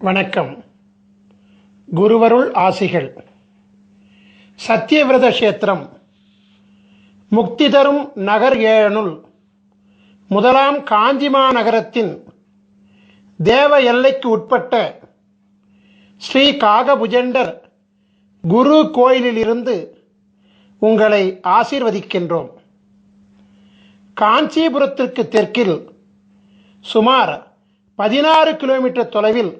வணக்கம். குருவருள் ஆசிகள். சத்தியவிரத கஷேத்திரம் முக்தி தரும் நகர் ஏழனுள் முதலாம் காஞ்சிமா நகரத்தின் தேவ எல்லைக்கு உட்பட்ட ஸ்ரீ காகபுஜண்டர் குரு கோயிலிலிருந்து உங்களை ஆசீர்வதிக்கின்றோம். காஞ்சிபுரத்திற்கு தெற்கில் சுமார் 16 கிலோமீட்டர் தொலைவில்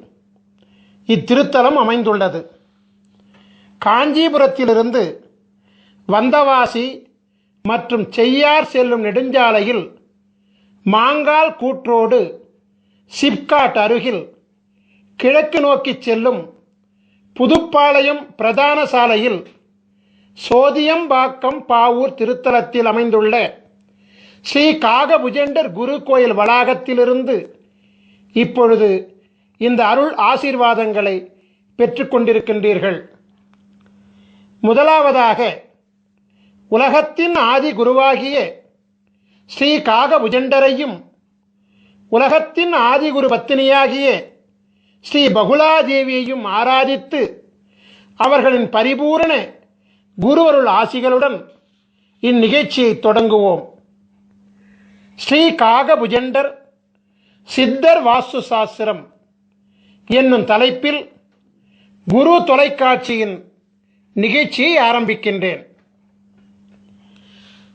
இத்திருத்தலம் அமைந்துள்ளது. காஞ்சிபுரத்திலிருந்து வந்தவாசி மற்றும் செய்யார் செல்லும் நெடுஞ்சாலையில் மாங்கால் கூற்றோடு சிப்காட் அருகில் கிழக்கு நோக்கி செல்லும் புதுப்பாளையம் பிரதான சாலையில் சோதியம்பாக்கம் பாவூர் திருத்தலத்தில் அமைந்துள்ள ஸ்ரீ காகபுஜண்டர் குரு கோயில் வளாகத்திலிருந்து இப்பொழுது இந்த அருள் ஆசீர்வாதங்களை பெற்றுக்கொண்டிருக்கின்றீர்கள். முதலாவதாக உலகத்தின் ஆதி குருவாகிய ஸ்ரீ காகபுஜண்டரையும் உலகத்தின் ஆதிகுரு பத்தினியாகிய ஸ்ரீ பகுலாதேவியையும் ஆராதித்து அவர்களின் பரிபூரண குருவருள் ஆசிகளுடன் இந்நிகழ்ச்சியை தொடங்குவோம். ஸ்ரீ காகபுஜண்டர் சித்தர் வாஸ்து சாஸ்திரம் என்னும் தலைப்பில் குரு தொலைக்காட்சியின் நிகழ்ச்சியை ஆரம்பிக்கின்றேன்.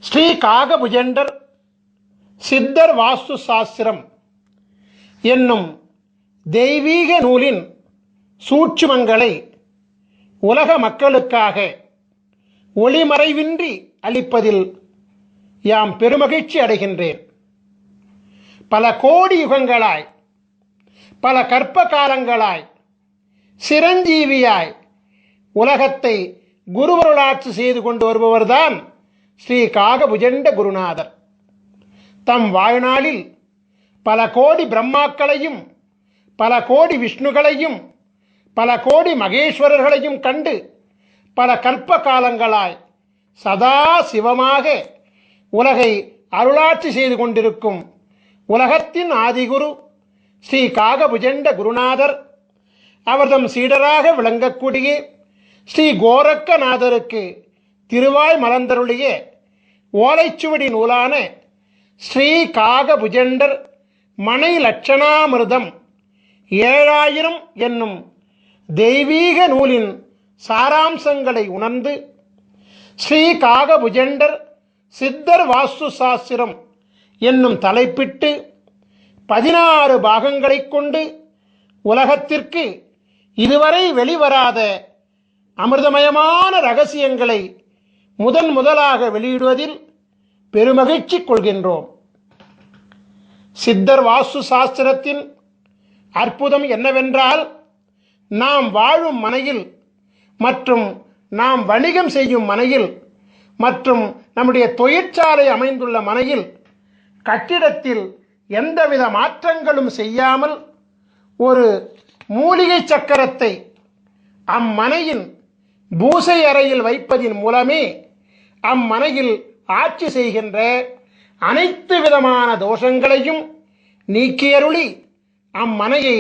ஸ்ரீ காகபுஜண்டர் சித்தர் வாஸ்து சாஸ்திரம் என்னும் தெய்வீக நூலின் சூட்சுமங்களை உலக மக்களுக்காக ஒளிமறைவின்றி அளிப்பதில் யாம் பெருமகிழ்ச்சி அடைகின்றேன். பல கோடி யுகங்களாய், பல கற்ப காலங்களாய் சிரஞ்சீவியாய் உலகத்தை குருவருளாட்சி செய்து கொண்டு வருபவர்தான் ஸ்ரீ காகபுஜண்ட குருநாதர். தம் வாழ்நாளில் பல கோடி பிரம்மாக்களையும் பல கோடி விஷ்ணுகளையும் பல கோடி மகேஸ்வரர்களையும் கண்டு பல கல்ப காலங்களாய் சதா சிவமாக உலகை அருளாட்சி செய்து கொண்டிருக்கும் உலகத்தின் ஆதிகுரு ஸ்ரீ காகபுஜண்ட குருநாதர் அவர்தம் சீடராக விளங்கக்கூடிய ஸ்ரீ கோரக்கநாதருக்கு திருவாய் மலர்ந்தருளிய ஓலைச்சுவடி நூலான ஸ்ரீ காகபுஜண்டர் மனை லட்சணாமிர்தம் 7000 என்னும் தெய்வீக நூலின் சாராம்சங்களை உணர்ந்து ஸ்ரீ காகபுஜண்டர் சித்தர் வாஸ்து சாஸ்திரம் என்னும் தலைப்பிட்டு 16 பாகங்களை கொண்டு உலகத்திற்கு இதுவரை வெளிவராத அமிர்தமயமான ரகசியங்களை முதலாக வெளியிடுவதில் பெருமகிழ்ச்சி கொள்கின்றோம். சித்தர் வாஸ்து சாஸ்திரத்தின் அற்புதம் என்னவென்றால், நாம் வாழும் மனையில் மற்றும் நாம் வணிகம் செய்யும் மனையில் மற்றும் நம்முடைய தொழிற்சாலை அமைந்துள்ள மனையில் கட்டிடத்தில் எந்தவித மாற்றங்களும் செய்யாமல் ஒரு மூலிகை சக்கரத்தை அம்மனையின் பூசை அறையில் வைப்பதின் மூலமே அம்மனையில் ஆட்சி செய்கின்ற அனைத்து விதமான தோஷங்களையும் நீக்கியருளி அம்மனையை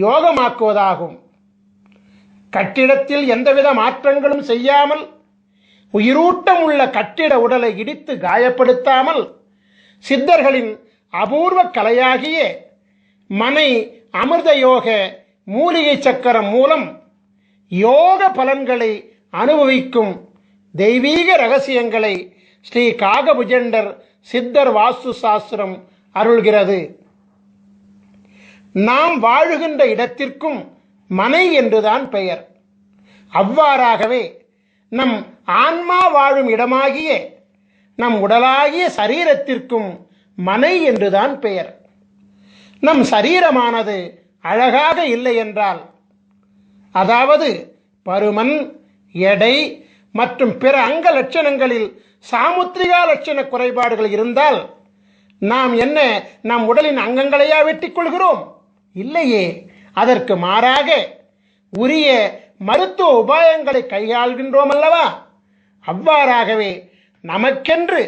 யோகமாக்குவதாகும். கட்டிடத்தில் எந்தவித மாற்றங்களும் செய்யாமல் உயிரூட்டம் உள்ள கட்டிட உடலை இடித்து காயப்படுத்தாமல் சித்தர்களின் அபூர்வ கலையாகிய மனை அமிர்த யோக மூலிகை சக்கரம் மூலம் யோக பலன்களை அனுபவிக்கும் தெய்வீக ரகசியங்களை ஸ்ரீ காகபுஜண்டர் சித்தர் வாஸ்து சாஸ்திரம் அருள்கிறது. நாம் வாழுகின்ற இடத்திற்கும் மனை என்றுதான் பெயர். அவ்வாறாகவே நம் ஆன்மா வாழும் இடமாகிய நம் உடலாகிய சரீரத்திற்கும் மனை என்றுதான் பெயர். நம் சரீரமானது அழகாக இல்லை என்றால், அதாவது பருமன், எடை மற்றும் பிற அங்க லட்சணங்களில் சாமுத்திரிகா லட்சண குறைபாடுகள் இருந்தால் நாம் என்ன நம் உடலின் அங்கங்களையா வெட்டிக் கொள்கிறோம்? இல்லையே. அதற்கு மாறாக உரிய மருத்துவ உபாயங்களை கையாள்கின்றோம் அல்லவா? அவ்வாறாகவே நமக்கென்று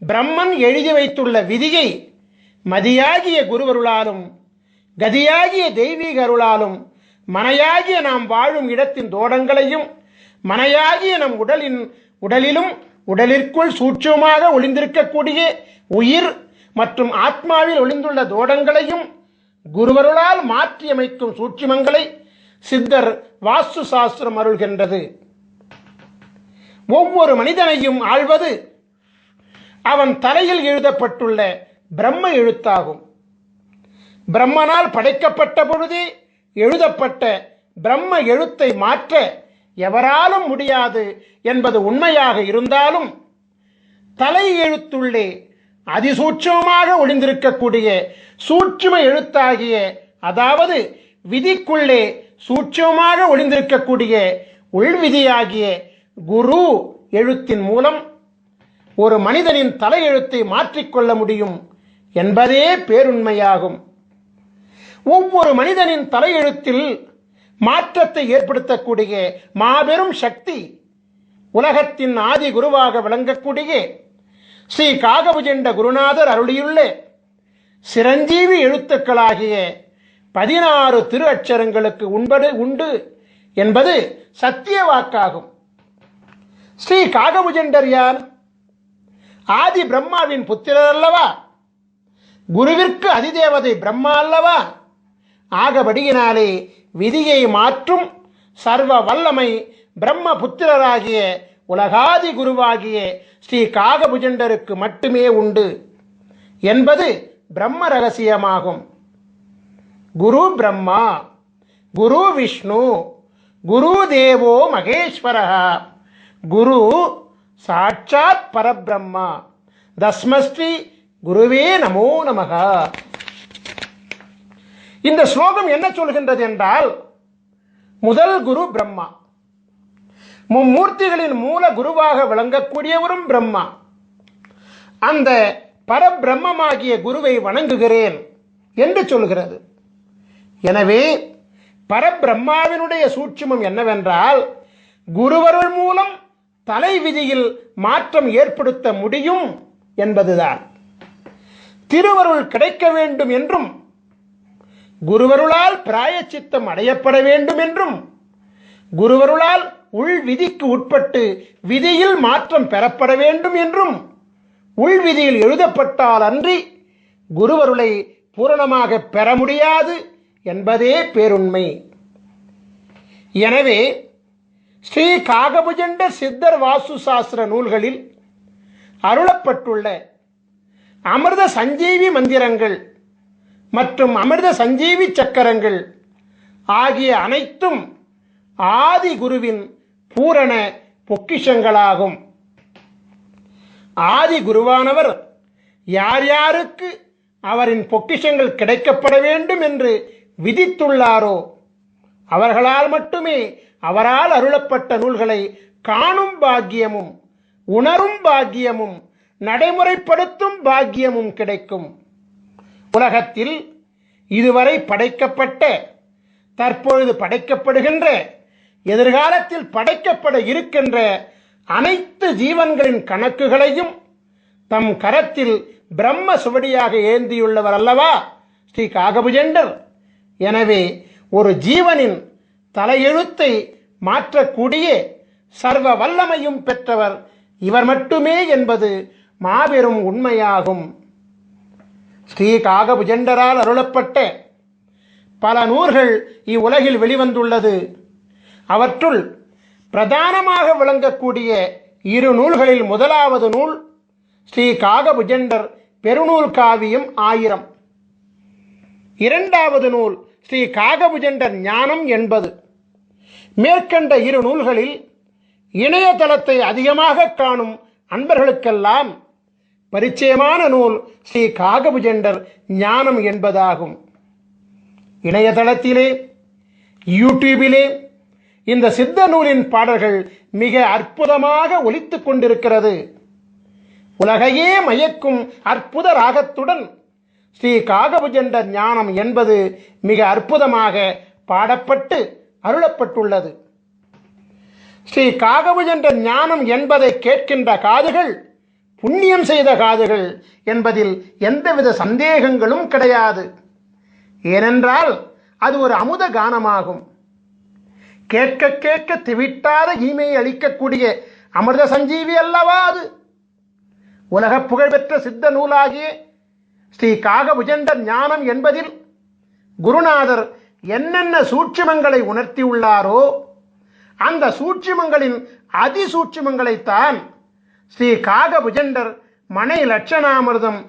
பிரம்மன் எழுதி வைத்துள்ள விதியை மதியாகிய குருவருளாலும் கதியாகிய தெய்வீக அருளாலும் மனையாகிய நாம் வாழும் இடத்தின் தோடங்களையும் மனையாகிய நம் உடலிலும் உடலிற்குள் சூட்சமாக ஒளிந்திருக்கக்கூடிய உயிர் மற்றும் ஆத்மாவில் ஒளிந்துள்ள தோடங்களையும் குருவருளால் மாற்றியமைக்கும் சூட்சுமங்களை சித்தர் வாஸ்து சாஸ்திரம் அருள்கின்றது. ஒவ்வொரு மனிதனையும் ஆள்வது அவன் தலையில் எழுதப்பட்டுள்ள பிரம்ம எழுத்தாகும். பிரம்மனால் படைக்கப்பட்ட பொழுதே எழுதப்பட்ட பிரம்ம எழுத்தை மாற்ற எவராலும் முடியாது என்பது உண்மையாக இருந்தாலும், தலை எழுத்துள்ளே அதிசூட்சமாக ஒளிந்திருக்கக்கூடிய சூட்சும எழுத்தாகிய, அதாவது விதிக்குள்ளே சூட்சமாக ஒளிந்திருக்கக்கூடிய உள்விதியாகிய குரு எழுத்தின் மூலம் ஒரு மனிதனின் தலையெழுத்தை மாற்றிக்கொள்ள முடியும் என்பதே பேருண்மையாகும். ஒவ்வொரு மனிதனின் தலையெழுத்தில் மாற்றத்தை ஏற்படுத்தக்கூடிய மாபெரும் சக்தி உலகத்தின் ஆதி குருவாக விளங்கக்கூடிய ஸ்ரீ காகபுஜண்ட குருநாதர் அருளியுள்ள சிரஞ்சீவி எழுத்துக்களாகிய 16 திரு அட்சரங்களுக்கு உண்டு என்பது சத்திய வாக்காகும். ஸ்ரீ காகபுஜண்டர் யார்? ஆதி பிரம்மாவின் புத்திரர் அல்லவா? குருவிற்கு அதிதேவதை பிரம்மா அல்லவா? ஆகபடியினாலே விதியை மாற்றும் சர்வ வல்லமை பிரம்ம புத்திரராகிய உலகாதி குருவாகிய ஸ்ரீ காகபுஜண்டருக்கு மட்டுமே உண்டு என்பது பிரம்ம ரகசியமாகும். குரு பிரம்மா, குரு விஷ்ணு, குரு தேவோ மகேஸ்வரः, குரு சாட்சாத் பரபிரம்மா, தஸ்மஸ்ரீ குருவே நமோ நமக. இந்த ஸ்லோகம் என்ன சொல்கின்றது என்றால், முதல் குரு பிரம்மா, மும்மூர்த்திகளின் மூல குருவாக விளங்கக்கூடியவரும் பிரம்மா. அந்த பரபிரம்மமாகிய குருவை வணங்குகிறேன் என்று சொல்கிறது. எனவே பரபிரம்மாவினுடைய சூட்சுமம் என்னவென்றால், குருவருள் மூலம் தலை விதியில் மாற்றம் ஏற்படுத்த முடியும் என்பதுதான். திருவருள் கிடைக்க வேண்டும் என்றும், குருவருளால் பிராயச்சித்தம் அடையப்பட வேண்டும் என்றும், குருவருளால் உள் விதிக்கு உட்பட்டு விதியில் மாற்றம் பெறப்பட வேண்டும் என்றும் உள்விதியில் எழுதப்பட்டால் அன்றி குருவருளை பூரணமாக பெற முடியாது என்பதே பேருண்மை. எனவே ஸ்ரீ காகபுஜண்ட சித்தர் வாஸ்து சாஸ்திர நூல்களில் அருளப்பட்டுள்ள அமிர்த சஞ்சீவி மந்திரங்கள் மற்றும் அமிர்த சஞ்சீவி சக்கரங்கள் ஆகிய அனைத்தும் ஆதி குருவின் பூரண பொக்கிஷங்களாகும். ஆதி குருவானவர் யார் யாருக்கு அவரின் பொக்கிஷங்கள் கிடைக்கப்பட வேண்டும் என்று விதித்துள்ளாரோ அவர்களால் மட்டுமே அவரால் அருளப்பட்ட நூல்களை காணும் பாக்கியமும் உணரும் பாக்கியமும் நடைமுறைப்படுத்தும் பாக்கியமும் கிடைக்கும். உலகத்தில் இதுவரை படைக்கப்பட்ட, தற்பொழுது படைக்கப்படுகின்ற, எதிர்காலத்தில் படைக்கப்பட இருக்கின்ற அனைத்து ஜீவன்களின் கணக்குகளையும் தம் கரத்தில் பிரம்ம சுவடியாக ஏந்தியுள்ளவர் அல்லவா ஸ்ரீ காகபுஜண்டர். எனவே ஒரு ஜீவனின் தலையெழுத்தை மாற்றக்கூடிய சர்வ வல்லமையும் பெற்றவர் இவர் மட்டுமே என்பது மாபெரும் உண்மையாகும். ஸ்ரீ காகபுஜண்டரால் அருளப்பட்ட பல நூல்கள் இவ்வுலகில் வெளிவந்துள்ளது. அவற்றுள் பிரதானமாக விளங்கக்கூடிய 2 நூல்களில் முதலாவது நூல் ஸ்ரீ காகபுஜண்டர் பெருநூல் காவியம் 1000. இரண்டாவது நூல் ஸ்ரீ காகபுஜண்டர் ஞானம் 80. மேற்கண்ட 2 நூல்களில் இணையதளத்தை அதிகமாக காணும் அன்பர்களுக்கெல்லாம் பரிச்சயமான நூல் ஸ்ரீ காகபுஜண்டர் ஞானம் என்பதாகும். இணையதளத்திலே, யூடியூபிலே இந்த சித்த நூலின் பாடல்கள் மிக அற்புதமாக ஒலித்துக் கொண்டிருக்கிறது. உலகையே மயக்கும் அற்புத ராகத்துடன் ஸ்ரீ காகபுஜண்டர் ஞானம் என்பது மிக அற்புதமாக பாடப்பட்டு அருளப்பட்டுள்ளது. ஸ்ரீ காகபுஜண்டர் ஞானம் என்பதை கேட்கின்ற காதுகள் புண்ணியம் செய்த காதுகள் என்பதில் எந்தவித சந்தேகங்களும் கிடையாது. ஏனென்றால் அது ஒரு அமுத கானமாகும். கேட்க கேட்க திவிட்டாத ஈமையை அளிக்கக்கூடிய அமிர்த சஞ்சீவி அல்லவா அது. உலக புகழ்பெற்ற சித்த நூலாகிய ஸ்ரீ காகபுஜண்டர் ஞானம் என்பதில் குருநாதர் என்னென்ன சூட்சுமங்களை உணர்த்தியுள்ளாரோ அந்த சூட்சுமங்களின் அதிசூட்சுமங்களைத்தான் ஸ்ரீ காகபுஜண்டர் மனை லட்சணாமிர்தம்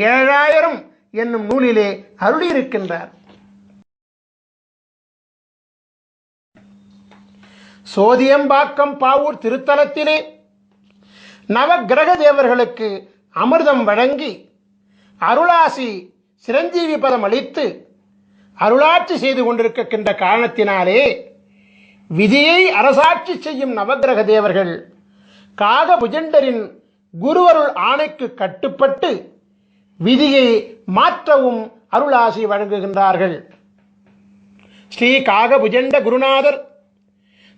7000 என்னும் நூலிலே அருளியிருக்கின்றார். சோதியம்பாக்கம் பாவூர் திருத்தலத்திலே நவக்கிரக தேவர்களுக்கு அமிர்தம் வழங்கி அருளாசி சிரஞ்சீவி பதம் அளித்து அருளாட்சி செய்து கொண்டிருக்கின்ற காரணத்தினாலே விதியை அரசாட்சி செய்யும் நவக்கிரக தேவர்கள் காகபுஜண்டரின் குருவருள் ஆணைக்கு கட்டுப்பட்டு விதியை மாற்றவும் அருளாசி வழங்குகின்றார்கள். ஸ்ரீ காகபுஜண்ட குருநாதர்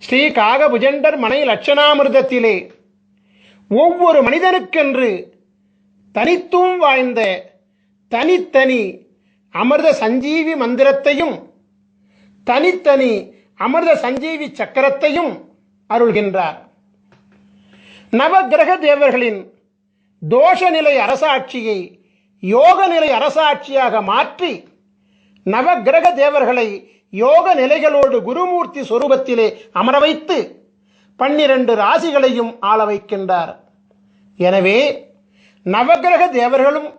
ஸ்ரீ காகபுஜண்டர் மனை லட்சணாமிர்தத்திலே ஒவ்வொரு மனிதனுக்கென்று தனித்துவம் வாய்ந்த தனித்தனி அமிர்த சஞ்சீவி மந்திரத்தையும் தனித்தனி அமிர்த சஞ்சீவி சக்கரத்தையும் அருள்கின்றார். நவக்கிரக தேவர்களின் தோஷ நிலை அரசாட்சியை யோக நிலை அரசாட்சியாக மாற்றி நவக்கிரக தேவர்களை யோக நிலைகளோடு குருமூர்த்தி சொரூபத்திலே அமர வைத்து 12 ராசிகளையும் ஆள வைக்கின்றார். எனவே நவக்கிரக தேவர்களும்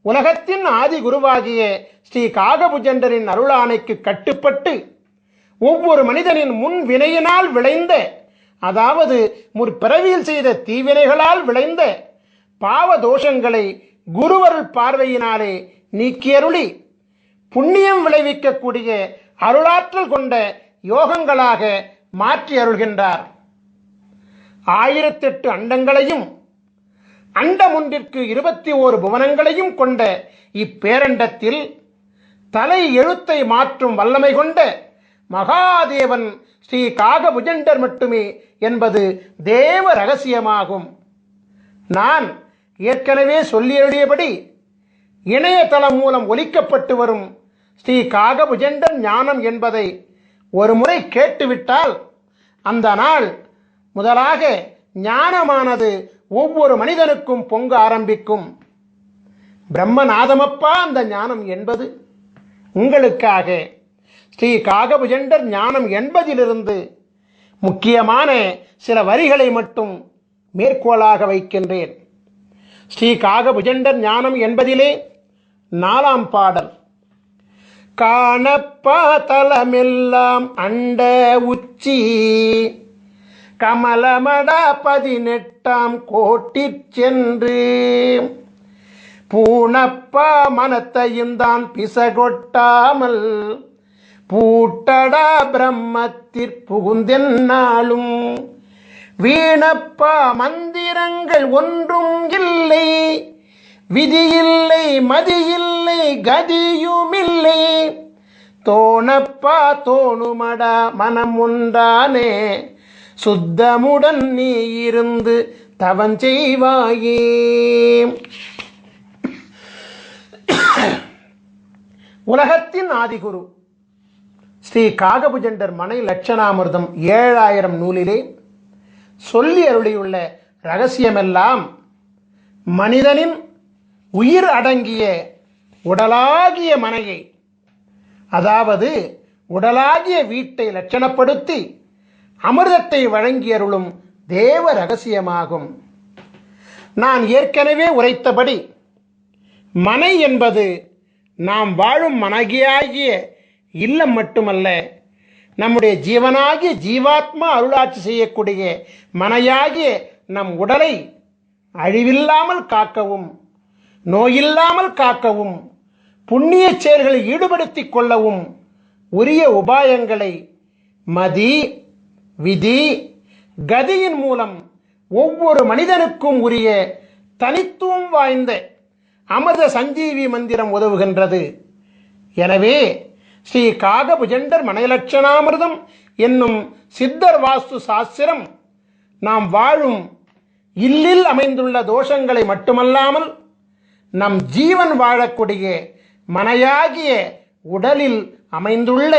உலகத்தின் ஆதி குருவாகிய ஸ்ரீ காகபுஜண்டரின் அருளாணைக்கு கட்டுப்பட்டு ஒவ்வொரு மனிதனின் முன் வினையினால் விளைந்த, அதாவது முற்பிறவியில் செய்த தீவினைகளால் விளைந்த பாவ தோஷங்களை குருவருள் பார்வையினாலே நீக்கியருளி புண்ணியம் விளைவிக்கக்கூடிய அருளாற்றல் கொண்ட யோகங்களாக மாற்றி அருள்கின்றார். 1008 அண்டங்களையும் அண்டம் ஒன்றிற்கு 21 புவனங்களையும் கொண்ட இப்பேரண்டத்தில் தலை எழுத்தை மாற்றும் வல்லமை கொண்ட மகாதேவன் ஸ்ரீ காகபுஜண்டர் மட்டுமே என்பது தேவ ரகசியமாகும். நான் ஏற்கனவே சொல்லியபடி இணையதளம் மூலம் ஒலிக்கப்பட்டு வரும் ஸ்ரீ காகபுஜண்டர் ஞானம் என்பதை ஒரு முறை கேட்டுவிட்டால் அந்த நாள் முதலாக ஞானமானது ஒவ்வொரு மனிதனுக்கும் பொங்க ஆரம்பிக்கும். பிரம்மநாதமப்பா அந்த ஞானம் என்பது உங்களுக்காக ஸ்ரீ காகபுஜண்டர் ஞானம் என்பதிலிருந்து முக்கியமான சில வரிகளை மட்டும் மேற்கோளாக வைக்கின்றேன். ஸ்ரீ காகபுஜண்டர் ஞானம் என்பதிலே 4ஆம் பாடல். காணப்பா தலமெல்லாம் அண்ட உச்சி கமலமட 18ஆம் கோட்டிற் சென்று பூணப்பா மனத்தையும் தான் பிசகொட்டாமல் பூட்டடா பிரம்மத்திற் புகுந்தென்னாலும் வீணப்பா மந்திரங்கள் ஒன்றும் இல்லை, விதியில்லை மதியில்லை கதியுமில்லை, தோணப்பா தோணுமடா மனம் உண்டானே சுத்தமுடன் நீ இருந்து தவஞ்செய்வாயே. உலகத்தின் ஆதிகுரு ஸ்ரீ காகபுஜண்டர் மனை லட்சணாமிர்தம் 7000 நூலிலே சொல்லி அருளியுள்ள இரகசியமெல்லாம் மனிதனின் உயிர் அடங்கிய உடலாகிய மனையை, அதாவது உடலாகிய வீட்டை லட்சணப்படுத்தி அமிர்தத்தை வழங்கி அருளும் தேவ ரகசியமாகும். நான் ஏற்கனவே உரைத்தபடி மனை என்பது நாம் வாழும் மனகியாகிய இல்லம் மட்டுமல்ல, நம்முடைய ஜீவனாகிய ஜீவாத்மா அருளாட்சி செய்யக்கூடிய மனையாகிய நம் உடலை அழிவில்லாமல் காக்கவும் நோயில்லாமல் காக்கவும் புண்ணிய செயல்களில் ஈடுபடுத்திக் கொள்ளவும் உரிய உபாயங்களை மதி விதி கதியின் மூலம் ஒவ்வொரு மனிதனுக்கும் உரிய தனித்துவம் வாய்ந்த அமிர்த சஞ்சீவி மந்திரம் உதவுகின்றது. எனவே ஸ்ரீ காகபுஜண்டர் மனைலட்சணாமிர்தம் என்னும் சித்தர் வாஸ்து சாஸ்திரம் நாம் வாழும் இல்லில் அமைந்துள்ள தோஷங்களை மட்டுமல்லாமல் நம் ஜீவன் வாழக்கூடிய மனையாகிய உடலில் அமைந்துள்ள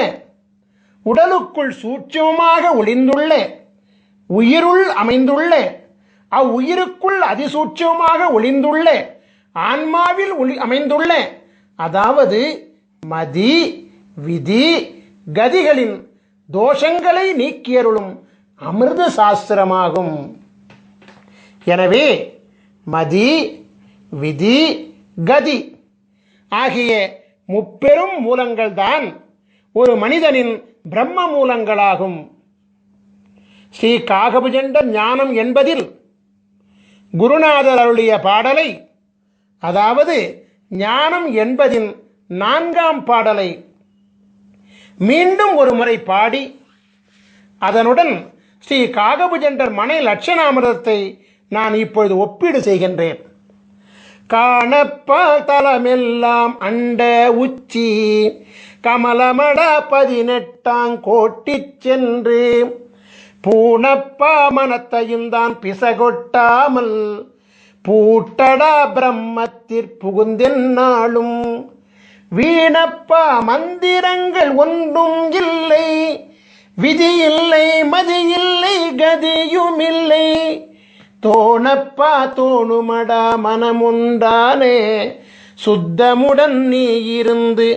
உடலுக்குள் சூட்சமமாக ஒளிந்துள்ள உயிருள் அமைந்துள்ள அவ்வுயிருக்குள் அதிசூட்சமாக ஒளிந்துள்ள ஆன்மாவில் அமைந்துள்ள, அதாவது மதி விதி கதிகளின் தோஷங்களை நீக்கியருளும் அமிர்த சாஸ்திரமாகும். எனவே மதி விதி கதி ஆகிய முப்பெரும் மூலங்கள்தான் ஒரு மனிதனின் பிரம்ம மூலங்களாகும். ஸ்ரீ காகபுஜண்ட ஞானம் என்பதில் குருநாதர் அருளிய பாடலை, அதாவது ஞானம் என்பதின் 4ஆம் பாடலை மீண்டும் ஒரு முறை பாடி அதனுடன் ஸ்ரீ காகபுஜண்டர் மனை லட்சணாமிரதத்தை நான் இப்பொழுது ஒப்பீடு செய்கின்றேன். காணப்பால் தலமெல்லாம் அண்ட உச்சி கமலமட 18 கோட்டி சென்று பூணப்பா மனத்தையும் தான் பிசகொட்டாமல் பூட்டடா பிரம்மத்திற்புகுந்தென்னாளும் வீணப்பா மந்திரங்கள் ஒன்றும் இல்லை, விதி இல்லை மதி இல்லை கதியும் இல்லை, தோணப்பா தோணுமடா மனமுண்டானே சுத்தமுடன் நீ இருந்து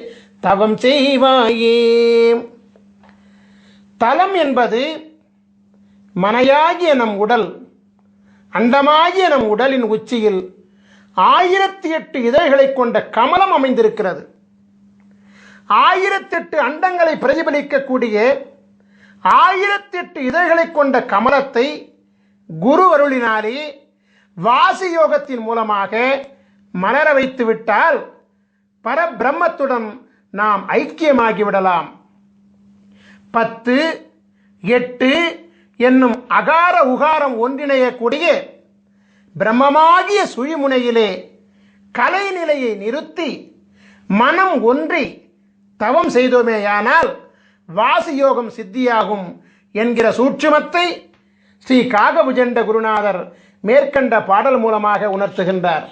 தவம் செய்வாயே. தலம் என்பது மனையாகிய நம் உடல், அண்டமாகிய நம் உடலின் உச்சியில் 1008 இதழ்களை கொண்ட கமலம் அமைந்திருக்கிறது. 1008 அண்டங்களை பிரதிபலிக்கக்கூடிய 1008 இதழ்களை கொண்ட கமலத்தை குரு அருளினாலே வாசி யோகத்தின் மூலமாக மலர வைத்து விட்டால் பரபிரம்மத்துடன் நாம் ஐக்கியமாகிவிடலாம். 10, 8 என்னும் அகார உகாரம் ஒன்றிணையக்கூடிய பிரம்மமாகிய சுழிமுனையிலே கலைநிலையை நிறுத்தி மனம் ஒன்றி தவம் செய்தோமேயானால் வாசியோகம் சித்தியாகும் என்கிற சூட்சுமத்தை ஸ்ரீ காகபுஜண்ட குருநாதர் மேற்கண்ட பாடல் மூலமாக உணர்த்துகின்றார்.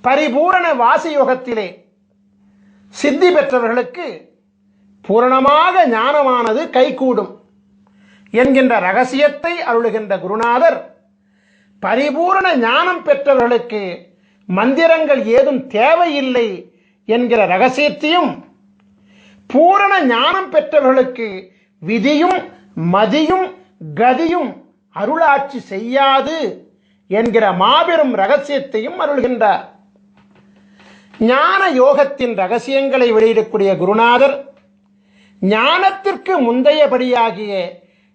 பரிபூரண வாசியோகத்திலே சித்தி பெற்றவர்களுக்கு பூரணமாக ஞானமானது கைகூடும் என்கின்ற ரகசியத்தை அருளுகின்ற குருநாதர், பரிபூரண ஞானம் பெற்றவர்களுக்கு மந்திரங்கள் ஏதும் தேவையில்லை என்கிற ரகசியத்தையும், பூரண ஞானம் பெற்றவர்களுக்கு விதியும் மதியும் கதியும் அருளாட்சி செய்யாது என்கிற மாபெரும் ரகசியத்தையும் அருள்கின்றார். ஞான யோகத்தின் ரகசியங்களை வெளியிடக்கூடிய குருநாதர் ஞானத்திற்கு முந்தையபடியாகிய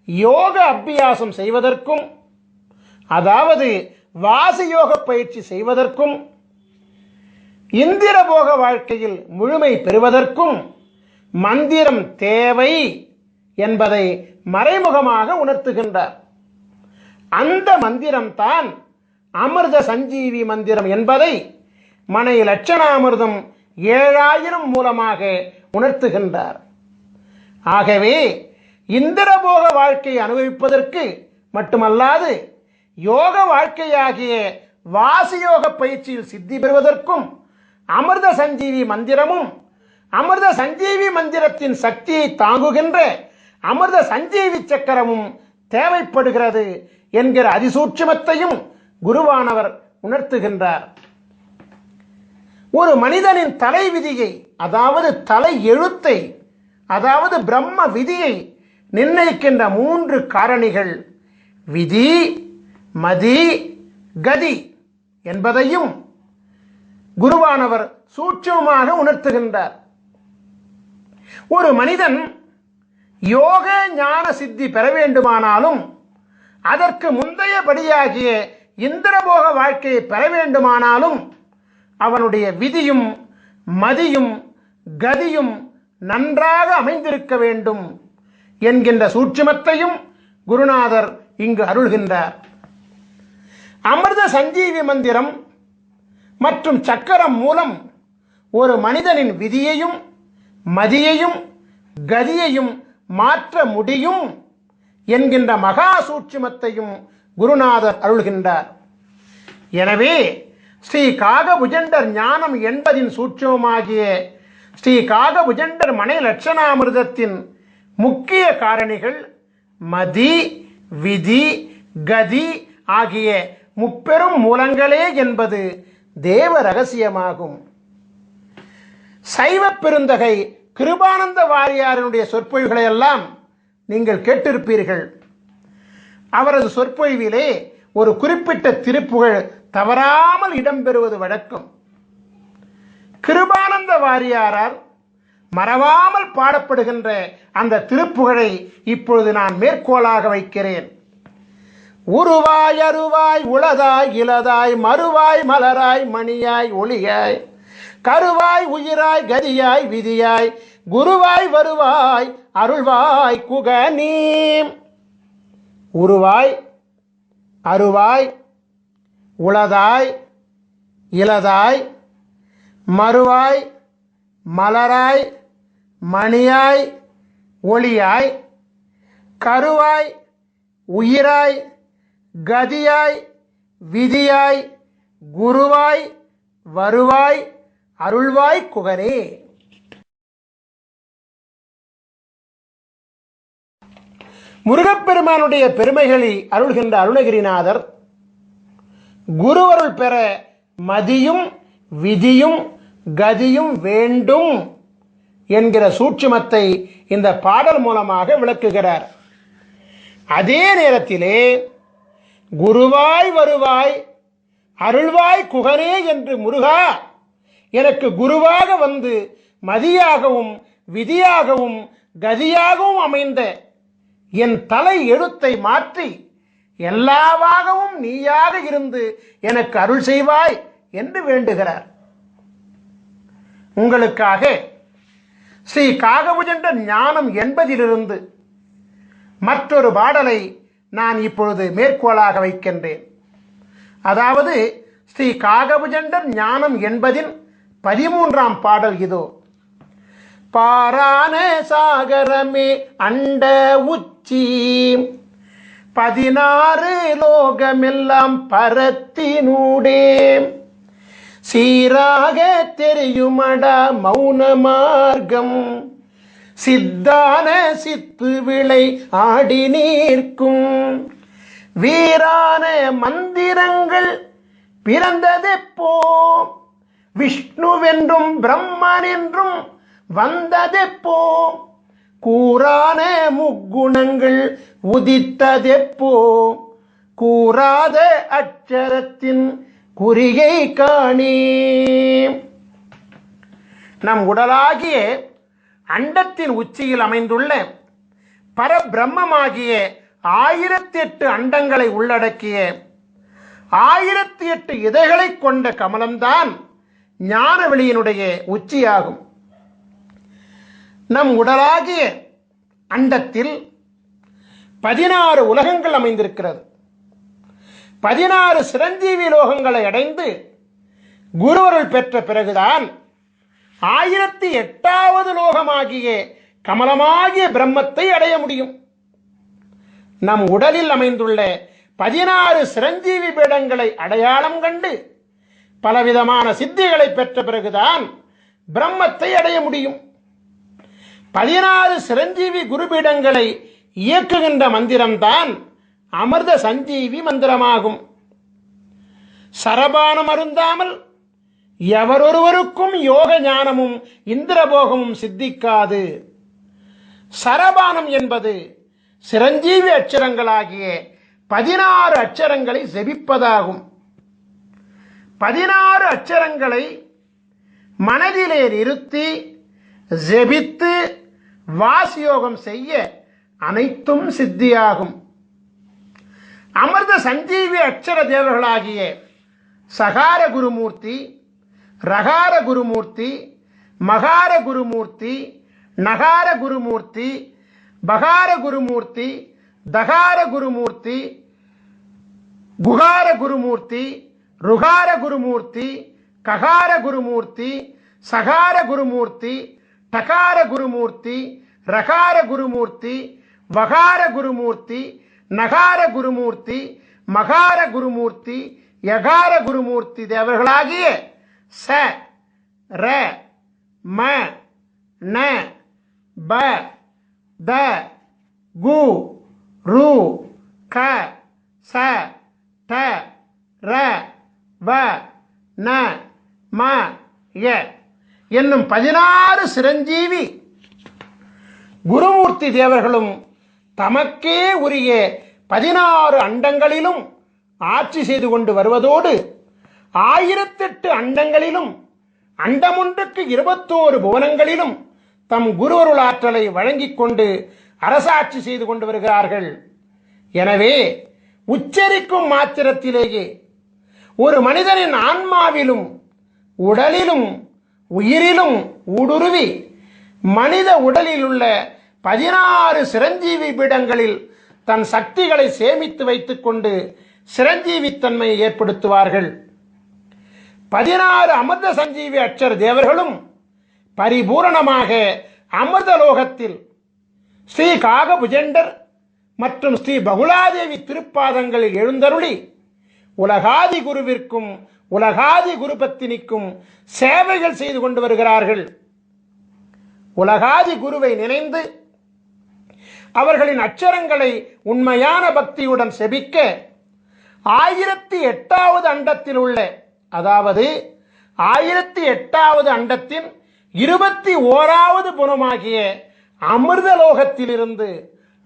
யோக அபியாசம் செய்வதற்கும், அதாவது வாசியோக பயிற்சி செய்வதற்கும், இந்திரபோக வாழ்க்கையில் முழுமை பெறுவதற்கும் மந்திரம் தேவை என்பதை மறைமுகமாக உணர்த்துகின்றார். அந்த மந்திரம்தான் அமிர்த சஞ்சீவி மந்திரம் என்பதை மனை லட்சணாமிர்தம் 7000 மூலமாக உணர்த்துகின்றார். ஆகவே இந்திரபோக வாழ்க்கையை அனுபவிப்பதற்கு மட்டுமல்லாது யோக வாழ்க்கையாகிய வாசியோக பயிற்சியில் சித்தி பெறுவதற்கும் அமிர்த சஞ்சீவி மந்திரமும், அமிர்த சஞ்சீவி மந்திரத்தின் சக்தியை தாங்குகின்ற அமிர்த சஞ்சீவி சக்கரமும் தேவைப்படுகிறது என்கிற அதிசூட்சுமத்தையும் குருவானவர் உணர்த்துகின்றார். ஒரு மனிதனின் தலை விதியை, அதாவது தலை எழுத்தை, அதாவது பிரம்ம விதியை நிர்ணயிக்கின்ற 3 காரணிகள் விதி மதி கதி என்பதையும் குருவானவர் சூட்சமாக உணர்த்துகின்றார். ஒரு மனிதன் யோக ஞான சித்தி பெற வேண்டுமானாலும், அதற்கு முந்தையபடியாகிய இந்திரபோக வாழ்க்கையை பெற வேண்டுமானாலும் அவனுடைய விதியும் மதியும் கதியும் நன்றாக அமைந்திருக்க வேண்டும் என்கின்ற சூட்சுமத்தையும் குருநாதர் இங்கு அருள்கின்றார். அமிர்த சஞ்சீவி மந்திரம் மற்றும் சக்கரம் மூலம் ஒரு மனிதனின் விதியையும் மதியையும் கதியையும் மாற்ற முடியும் என்கின்ற மகா சூட்சுமத்தையும் குருநாதர் அருள்கின்றார். எனவே ஸ்ரீ காகபுஜண்டர் ஞானம் என்பதின் சூட்சுமமாகிய ஸ்ரீ காகபுஜண்டர் மனை லட்சணாமிர்தத்தின் முக்கிய காரணிகள் மதி, விதி, கதி ஆகிய முப்பெரும் மூலங்களே என்பது தேவ ரகசியமாகும். சைவ பெருந்தகை கிருபானந்த வாரியாரினுடைய சொற்பொழிவுகளை எல்லாம் நீங்கள் கேட்டிருப்பீர்கள். அவரது சொற்பொழிவிலே ஒரு குறிப்பிட்ட திருப்புகழ் தவறாமல் இடம்பெறுவது வழக்கம். கிருபானந்த வாரியாரால் மறவாமல் பாடப்படுகின்ற அந்த திருப்புகழை இப்பொழுது நான் மேற்கோளாக வைக்கிறேன். உருவாய் அருவாய் உளதாய் இலதாய் மறுவாய் மலராய் மணியாய் ஒளியாய் கருவாய் உயிராய் கதியாய் விதியாய் குருவாய் வருவாய் அருள்வாய் குகனீ. உருவாய் அருவாய் உளதாய் இலதாய் மறுவாய் மலராய் மணியாய் ஒளியாய் கருவாய் உயிராய் கதியாய் விதியாய் குருவாய் வருவாய் அருள்வாய் குகனே. முருகப்பெருமானுடைய பெருமைகளை அருள்கின்ற அருணகிரிநாதர் குருவருள் பெற மதியும் விதியும் கதியும் வேண்டும் என்கிற சூட்சுமத்தை இந்த பாடல் மூலமாக விளக்குகிறார். அதே நேரத்திலே குருவாய் வருவாய் அருள்வாய் குகனே என்று முருகா எனக்கு குருவாக வந்து மதியாகவும் விதியாகவும் கதியாகவும் அமைந்த என் தலை எழுத்தை மாற்றி எல்லாவாகவும் நீயாக இருந்து எனக்கு அருள் செய்வாய் என்று வேண்டுகிறார். உங்களுக்காக ஸ்ரீ காகபுஜண்டர் ஞானம் என்பதிலிருந்து மற்றொரு பாடலை நான் இப்பொழுது மேற்கோளாக வைக்கின்றேன். அதாவது ஸ்ரீ காகபுஜண்டர் ஞானம் என்பதின் 13ஆம் பாடல் இதோ. பாரான சாகரமே அண்ட உச்சி 16 லோகமெல்லாம் பரத்தினூடே சீராக தெரியுமடா மௌன மார்க்கம் சித்தான சித்து விளை ஆடி நீர்க்கும் வீரான மந்திரங்கள் பிறந்ததெப்போ விஷ்ணுவென்றும் பிரம்மன் என்றும் வந்ததெப்போ கூறான முக்குணங்கள் உதித்ததெப்போ கூறாத அட்சரத்தின் குறிகை காணே. நம் உடலாகிய அண்டத்தின் உச்சியில் அமைந்துள்ள பரபிரம்மமாகிய 1008 அண்டங்களை உள்ளடக்கிய 1008 இதழ்களை கொண்ட கமலம்தான் ஞானவெளியினுடைய உச்சியாகும். நம் உடலாகிய அண்டத்தில் 16 உலகங்கள் அமைந்திருக்கிறது. 16 சிரஞ்சீவி லோகங்களை அடைந்து குருவருள் பெற்ற பிறகுதான் 1008வது லோகமாகிய கமலமாகிய பிரம்மத்தை அடைய முடியும். நம் உடலில் அமைந்துள்ள 16 சிரஞ்சீவி பீடங்களை அடையாளம் கண்டு பலவிதமான சித்திகளை பெற்ற பிறகுதான் பிரம்மத்தை அடைய முடியும். 16 சிரஞ்சீவி குருபீடங்களை இயக்குகின்ற மந்திரம்தான் அமிர்த சஞ்சீவி மந்திரமாகும். சரபானம் அருந்தாமல் எவரொருவருக்கும் யோக ஞானமும் இந்திரபோகமும் சித்திக்காது. சரபானம் என்பது சிரஞ்சீவி அட்சரங்களாகிய 16 அட்சரங்களை ஜெபிப்பதாகும். 16 அட்சரங்களை மனதிலே நிறுத்தி ஜெபித்து வாசியோகம் செய்ய அனைத்தும் சித்தியாகும். அமிர்த சஞ்சீவி அட்சர தேவர்களாகிய சகார குருமூர்த்தி, ரகார குருமூர்த்தி, மகார குருமூர்த்தி, நகார குருமூர்த்தி, பகார குருமூர்த்தி, தகார குருமூர்த்தி, குகார குருமூர்த்தி, ருகார குருமூர்த்தி, ககார குருமூர்த்தி, சகார குருமூர்த்தி, டகார குருமூர்த்தி, ரகார குருமூர்த்தி, வகார குருமூர்த்தி, நகார குருமூர்த்தி, மகார குருமூர்த்தி, யகார குருமூர்த்தி தேவர்களாகிய ச ர ம ந ப த கு ரு க ச ட ர வ ந ம ய என்னும் 16 சிரஞ்சீவி குருமூர்த்தி தேவர்களும் தமக்கே உரிய 16 அண்டங்களிலும் ஆட்சி செய்து கொண்டு வருவதோடு 1008 அண்டங்களிலும் அண்டமொன்றுக்கு 21 புவனங்களிலும் தம் குருவருள் ஆற்றலை வழங்கிக் கொண்டு அரசாட்சி செய்து கொண்டு வருகிறார்கள். எனவே உச்சரிக்கும் மாத்திரத்திலேயே ஒரு மனிதனின் ஆன்மாவிலும் உடலிலும் உயிரிலும் ஊடுருவி மனித உடலில் உள்ள 16 சிரஞ்சீவி பீடங்களில் தன் சக்திகளை சேமித்து வைத்துக் கொண்டு சிரஞ்சீவித்தன்மையை ஏற்படுத்துவார்கள். 16 அமிர்த சஞ்சீவி அட்சர தேவர்களும் பரிபூரணமாக அமிர்தலோகத்தில் ஸ்ரீ காகபுஜண்டர் மற்றும் ஸ்ரீ பகுலாதேவி திருப்பாதங்களில் எழுந்தருளி உலகாதி குருவிற்கும் உலகாதி குருபத்தினிக்கும் சேவைகள் செய்து கொண்டு வருகிறார்கள். உலகாதி குருவை நினைந்து அவர்களின் அச்சரங்களை உண்மையான பக்தியுடன் செபிக்க 1008வது அண்டத்தில் உள்ள, அதாவது 1008வது அண்டத்தின் 21வது புனமாகிய அமிர்தலோகத்திலிருந்து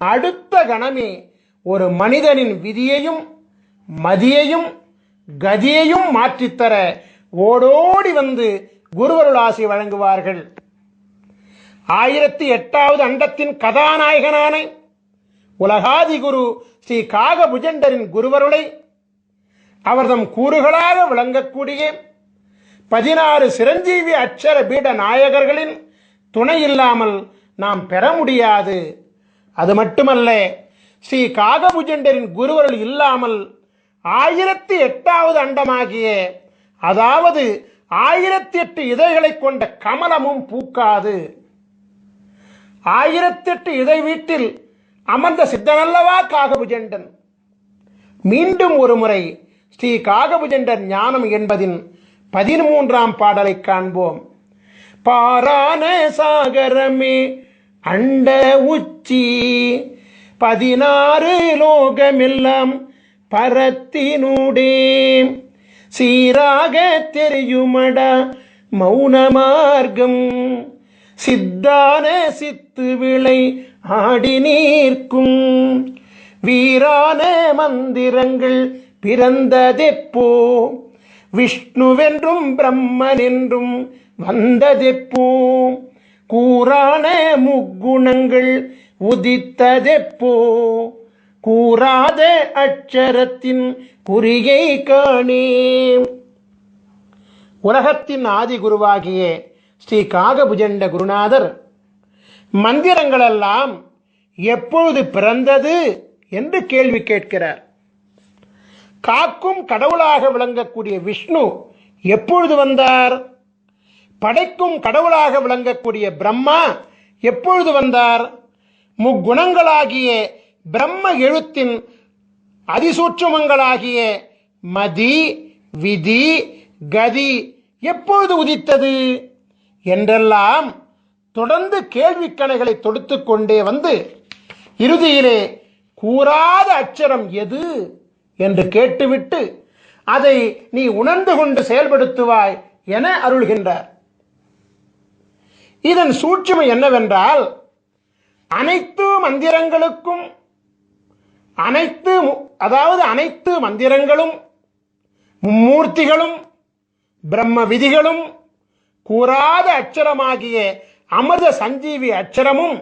அடுத்த கணமே ஒரு மனிதனின் விதியையும் மதியையும் கதியையும் மாற்றித்தர ஓடோடி வந்து குருவருள் ஆசி வழங்குவார்கள். 1008வது அண்டத்தின் கதாநாயகனான உலகாதி குரு ஸ்ரீ காகபுஜண்டரின் குருவருளை அவர்தம் கூறுகளாக விளங்கக்கூடிய 16 சிரஞ்சீவி அட்சர பீட நாயகர்களின் துணை இல்லாமல் நாம் பெற முடியாது. அது மட்டுமல்ல, ஸ்ரீ காகபுஜண்டரின் குருவருள் இல்லாமல் 1008வது அண்டமாகிய, அதாவது 1008 இதழ்களை கொண்ட கமலமும் பூக்காது. 1008 இதழ் வீட்டில் அமர்ந்த சித்தனல்லவா காகபுஜண்டன். மீண்டும் ஒரு முறை ஸ்ரீ காகபுஜண்டர் ஞானம் என்பதின் 13ஆம் பாடலை காண்போம். பாரான சாகரமே அண்ட உச்சி 16 லோகமெல்லாம் பரத்தினூடே சீராக தெரியுமடா மௌன மார்க்கம் சித்தான சித்து விளை ஆடி நீர்க்கும் வீரான மந்திரங்கள் பிறந்ததெப்போ விஷ்ணுவென்றும் பிரம்மனென்றும் வந்ததெப்போ கூறான முக்குணங்கள் உதித்ததெப்போ கூறாத அட்சரத்தின் குறியை காணே. உலகத்தின் ஆதி குருவாகிய ஸ்ரீ காகபுஜண்ட குருநாதர் மந்திரங்களெல்லாம் எப்பொழுது பிறந்தது என்று கேள்வி கேட்கிறார். காக்கும் கடவுளாக விளங்கக்கூடிய விஷ்ணு எப்பொழுது வந்தார்? படைக்கும் கடவுளாக விளங்கக்கூடிய பிரம்மா எப்பொழுது வந்தார்? முக்குணங்களாகிய பிரம்ம எழுத்தின் அதிசூட்சுமங்களாகிய மதி விதி கதி எப்பொழுது உதித்தது என்றெல்லாம் தொடர்ந்து கேள்விக்கணைகளை தொடுத்து கொண்டே வந்து இறுதியிலே கூறாத அட்சரம் எது என்று கேட்டுவிட்டு அதை நீ உணர்ந்து கொண்டு செயல்படுத்துவாய் என அருள்கின்றார். இதன் சூட்சுமை என்னவென்றால், அனைத்து மந்திரங்களுக்கும் அனைத்து மந்திரங்களும் மும்மூர்த்திகளும் பிரம்ம விதிகளும் கூறாத அட்சரமாகிய அமிர்த சஞ்சீவி அட்சரமும்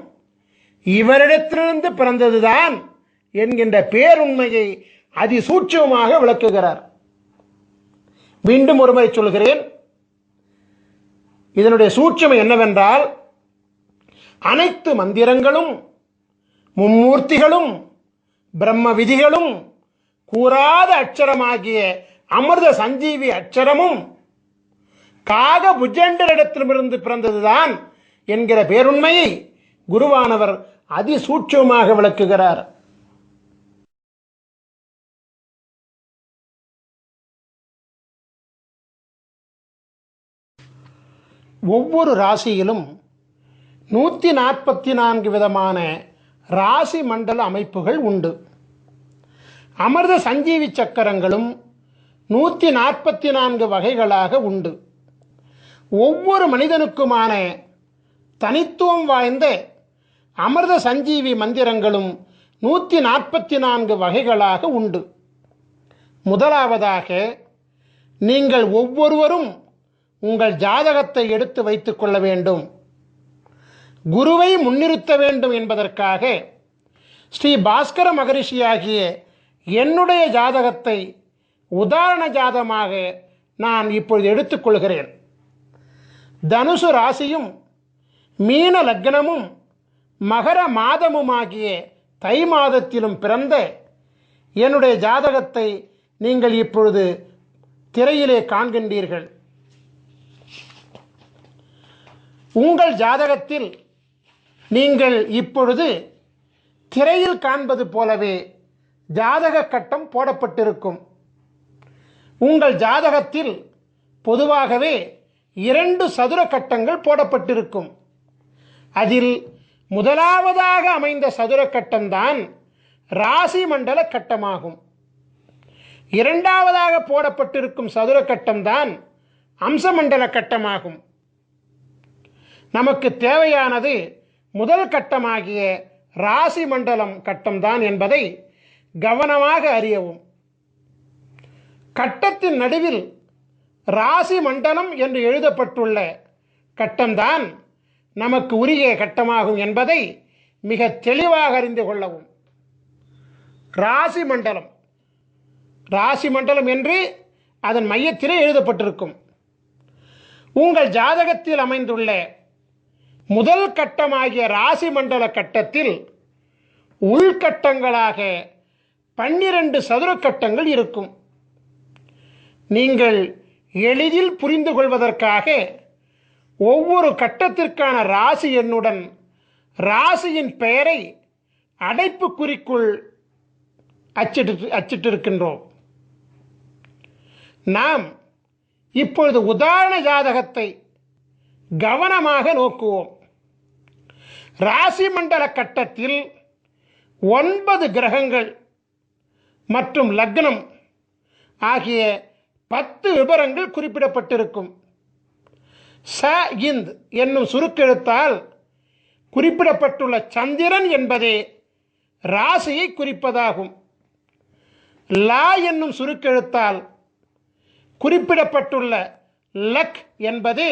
இவரிடத்திலிருந்து பிறந்ததுதான் என்கின்ற பேருண்மையை அதிசூட்சமாக விளக்குகிறார். மீண்டும் ஒருமுறை சொல்கிறேன். இதனுடைய சூட்சுமை என்னவென்றால், அனைத்து மந்திரங்களும் மும்மூர்த்திகளும் பிரம்ம விதிகளும் கூறாத அட்சரமாகிய அமிர்த சஞ்சீவி அட்சரமும் காகபுஜண்டரிடத்திலிருந்து பிறந்ததுதான் என்கிற பேருண்மையை குருவானவர் அதிசூட்சமாக விளக்குகிறார். ஒவ்வொரு ராசியிலும் 144 விதமான ராசி மண்டல அமைப்புகள் உண்டு. அமிர்த சஞ்சீவி சக்கரங்களும் 144 வகைகளாக உண்டு. ஒவ்வொரு மனிதனுக்குமான தனித்துவம் வாய்ந்த அமிர்த சஞ்சீவி மந்திரங்களும் 144 வகைகளாக உண்டு. முதலாவதாக, நீங்கள் ஒவ்வொருவரும் உங்கள் ஜாதகத்தை எடுத்து வைத்துக் கொள்ள வேண்டும். குருவை முன்னிறுத்த வேண்டும் என்பதற்காக ஸ்ரீ பாஸ்கர மகரிஷியாகிய என்னுடைய ஜாதகத்தை உதாரண ஜாதகமாக நான் இப்பொழுது எடுத்துக்கொள்கிறேன். தனுசு ராசியும் மீன லக்னமும் மகர மாதமுமாகிய தை மாதத்திலும் பிறந்த என்னுடைய ஜாதகத்தை நீங்கள் இப்பொழுது திரையிலே காண்கின்றீர்கள். உங்கள் ஜாதகத்தில் நீங்கள் இப்பொழுது திரையில் காண்பது போலவே ஜாதக கட்டம் போடப்பட்டிருக்கும். உங்கள் ஜாதகத்தில் பொதுவாகவே 2 சதுர கட்டங்கள் போடப்பட்டிருக்கும். அதில் முதலாவதாக அமைந்த சதுர கட்டம்தான் ராசி மண்டல கட்டமாகும். இரண்டாவதாக போடப்பட்டிருக்கும் சதுர கட்டம்தான் அம்சமண்டல கட்டமாகும். நமக்கு தேவையானது முதல் கட்டமாகிய ராசி மண்டலம் கட்டம்தான் என்பதை கவனமாக அறியவும். கட்டத்தின் நடுவில் ராசி மண்டலம் என்று எழுதப்பட்டுள்ள கட்டம்தான் நமக்கு உரிய கட்டமாகும் என்பதை மிக தெளிவாக அறிந்து கொள்ளவும். ராசி மண்டலம் ராசி மண்டலம் என்று அதன் மையத்திலே எழுதப்பட்டிருக்கும். உங்கள் ஜாதகத்தில் அமைந்துள்ள முதல் கட்டமாகிய ராசி மண்டல கட்டத்தில் உள்கட்டங்களாக 12 சதுர கட்டங்கள் இருக்கும். நீங்கள் எளிதில் புரிந்து கொள்வதற்காக ஒவ்வொரு கட்டத்திற்கான ராசி எண்ணுடன் ராசியின் பெயரை அடைப்புக்குறிக்குள் அச்சிட்டிருக்கின்றோம். நாம் இப்பொழுது உதாரண ஜாதகத்தை கவனமாக நோக்குவோம். ராசி மண்டல கட்டத்தில் 9 கிரகங்கள் மற்றும் லக்னம் ஆகிய 10 விபரங்கள் குறிப்பிடப்பட்டிருக்கும். ச இந்த் என்னும் சுருக்கெழுத்தால் குறிப்பிடப்பட்டுள்ள சந்திரன் என்பதே ராசியை குறிப்பதாகும். லா என்னும் சுருக்கெழுத்தால் குறிப்பிடப்பட்டுள்ள லக் என்பதே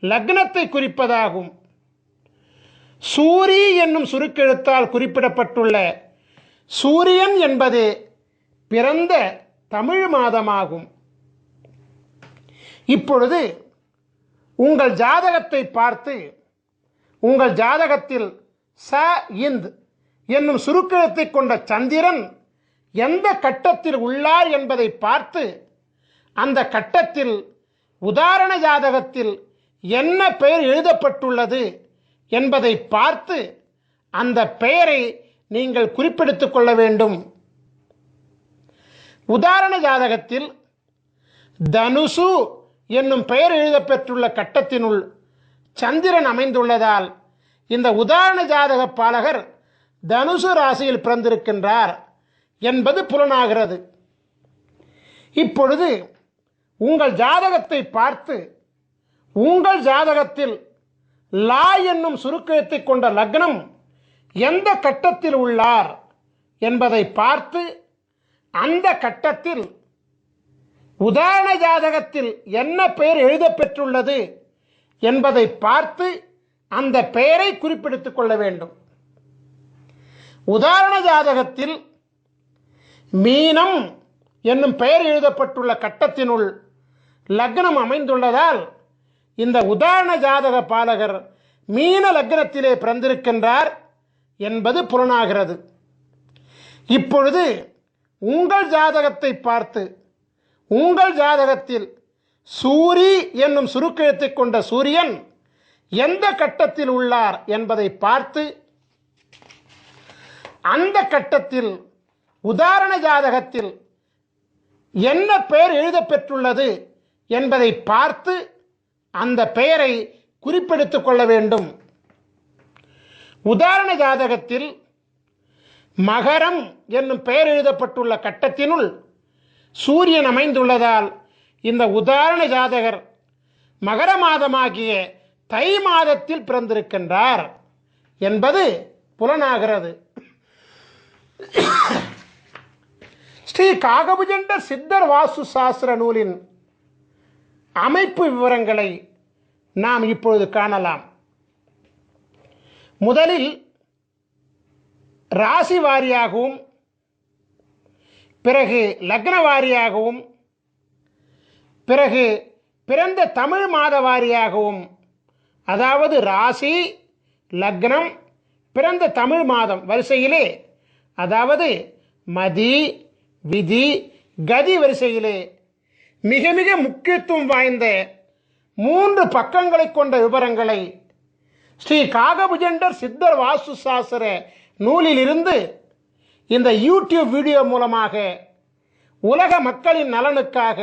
லக்னத்தை குறிப்பதாகும். சூரி என்னும் சுருக்கெழுத்தால் குறிப்பிடப்பட்டுள்ள சூரியன் என்பதே பிறந்த தமிழ் மாதமாகும். இப்பொழுது உங்கள் ஜாதகத்தை பார்த்து உங்கள் ஜாதகத்தில் ச இந்த் என்னும் சுருக்கெழுத்தை கொண்ட சந்திரன் எந்த கட்டத்தில் உள்ளார் என்பதை பார்த்து அந்த கட்டத்தில் உதாரண ஜாதகத்தில் என்ன பெயர் எழுதப்பட்டுள்ளது என்பதை பார்த்து அந்த பெயரை நீங்கள் குறிப்பெடுத்துக் கொள்ள வேண்டும். உதாரண ஜாதகத்தில் தனுசு என்னும் பெயர் எழுதப்பெற்றுள்ள கட்டத்தினுள் சந்திரன் அமைந்துள்ளதால் இந்த உதாரண ஜாதக பாலகர் தனுசு ராசியில் பிறந்திருக்கின்றார் என்பது புலனாகிறது. இப்பொழுது உங்கள் ஜாதகத்தை பார்த்து உங்கள் ஜாதகத்தில் லா என்னும் சுருக்கெழுத்தை கொண்ட லக்னம் எந்த கட்டத்தில் உள்ளார் என்பதை பார்த்து அந்த கட்டத்தில் உதாரண ஜாதகத்தில் என்ன பெயர் எழுதப்பெற்றுள்ளது என்பதை பார்த்து அந்த பெயரை குறிப்பிடுத்திக் கொள்ள வேண்டும். உதாரண ஜாதகத்தில் மீனம் என்னும் பெயர் எழுதப்பட்டுள்ள கட்டத்தினுள் லக்னம் அமைந்துள்ளதால் இந்த உதாரண ஜாதக பாலகர் மீன லக்னத்திலே பிறந்திருக்கின்றார் என்பது புலனாகிறது. இப்பொழுது உங்கள் ஜாதகத்தை பார்த்து உங்கள் ஜாதகத்தில் சூரி என்னும் சுருக்கெழுத்தை கொண்ட சூரியன் எந்த கட்டத்தில் உள்ளார் என்பதை பார்த்து அந்த கட்டத்தில் உதாரண ஜாதகத்தில் என்ன பெயர் எழுதப்பெற்றுள்ளது என்பதை பார்த்து அந்த பெயரை குறிப்பெடுத்துக் கொள்ள வேண்டும். உதாரண ஜாதகத்தில் மகரம் என்னும் பெயர் எழுதப்பட்டுள்ள கட்டத்தினுள் சூரியன் அமைந்துள்ளதால் இந்த உதாரண ஜாதகர் மகர மாதமாகிய தை மாதத்தில் பிறந்திருக்கின்றார் என்பது புலனாகிறது. ஸ்ரீ காகபுஜண்டர் சித்தர் வாஸ்து சாஸ்திர நூலின் அமைப்பு விவரங்களை நாம் இப்பொழுது காணலாம். முதலில் ராசி வாரியாகவும் பிறகு லக்ன வாரியாகவும் பிறகு பிறந்த தமிழ் மாத வாரியாகவும், அதாவது ராசி லக்னம் பிறந்த தமிழ் மாதம் வரிசையிலே, அதாவது மதி விதி கதி வரிசையிலே மிக மிக முக்கியத்துவம் வாய்ந்த 3 பக்கங்களை கொண்ட விவரங்களை ஸ்ரீ காகபுஜண்டர் சித்தர் வாஸ்து சாஸ்திர நூலிலிருந்து இந்த யூடியூப் வீடியோ மூலமாக உலக மக்களின் நலனுக்காக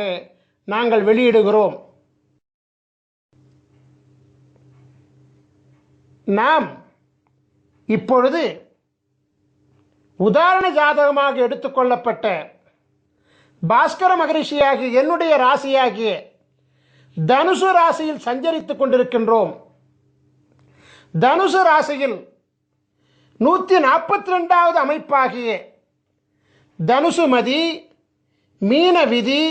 நாங்கள் வெளியிடுகிறோம். நாம் இப்பொழுது உதாரண ஜாதகமாக எடுத்துக்கொள்ளப்பட்ட பாஸ்கர மகரிஷியாகிய என்னுடைய ராசியாகிய தனுசு ராசியில் சஞ்சரித்துக் கொண்டிருக்கின்றோம். தனுசு ராசியில் 142வது அமைப்பாகிய தனுசு மதி மீன விதி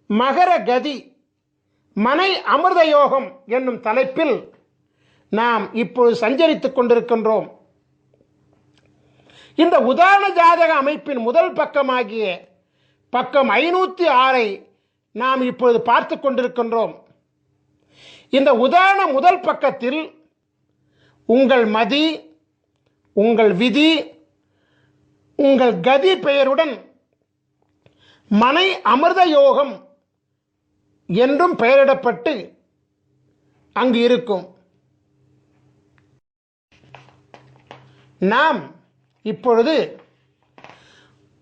மகர கதி மனை அமிர்த யோகம் என்னும் தலைப்பில் நாம் இப்பொழுது சஞ்சரித்துக் கொண்டிருக்கின்றோம். இந்த உதாரண ஜாதக அமைப்பின் முதல் பக்கமாகிய பக்கம் 506 நாம் இப்பொழுது பார்த்து கொண்டிருக்கின்றோம். இந்த உதாரண முதல் பக்கத்தில் உங்கள் மதி உங்கள் விதி உங்கள் கதி பெயருடன் மனை அமிர்த யோகம் என்றும் பெயரிடப்பட்டு அங்கு இருக்கும். நாம் இப்பொழுது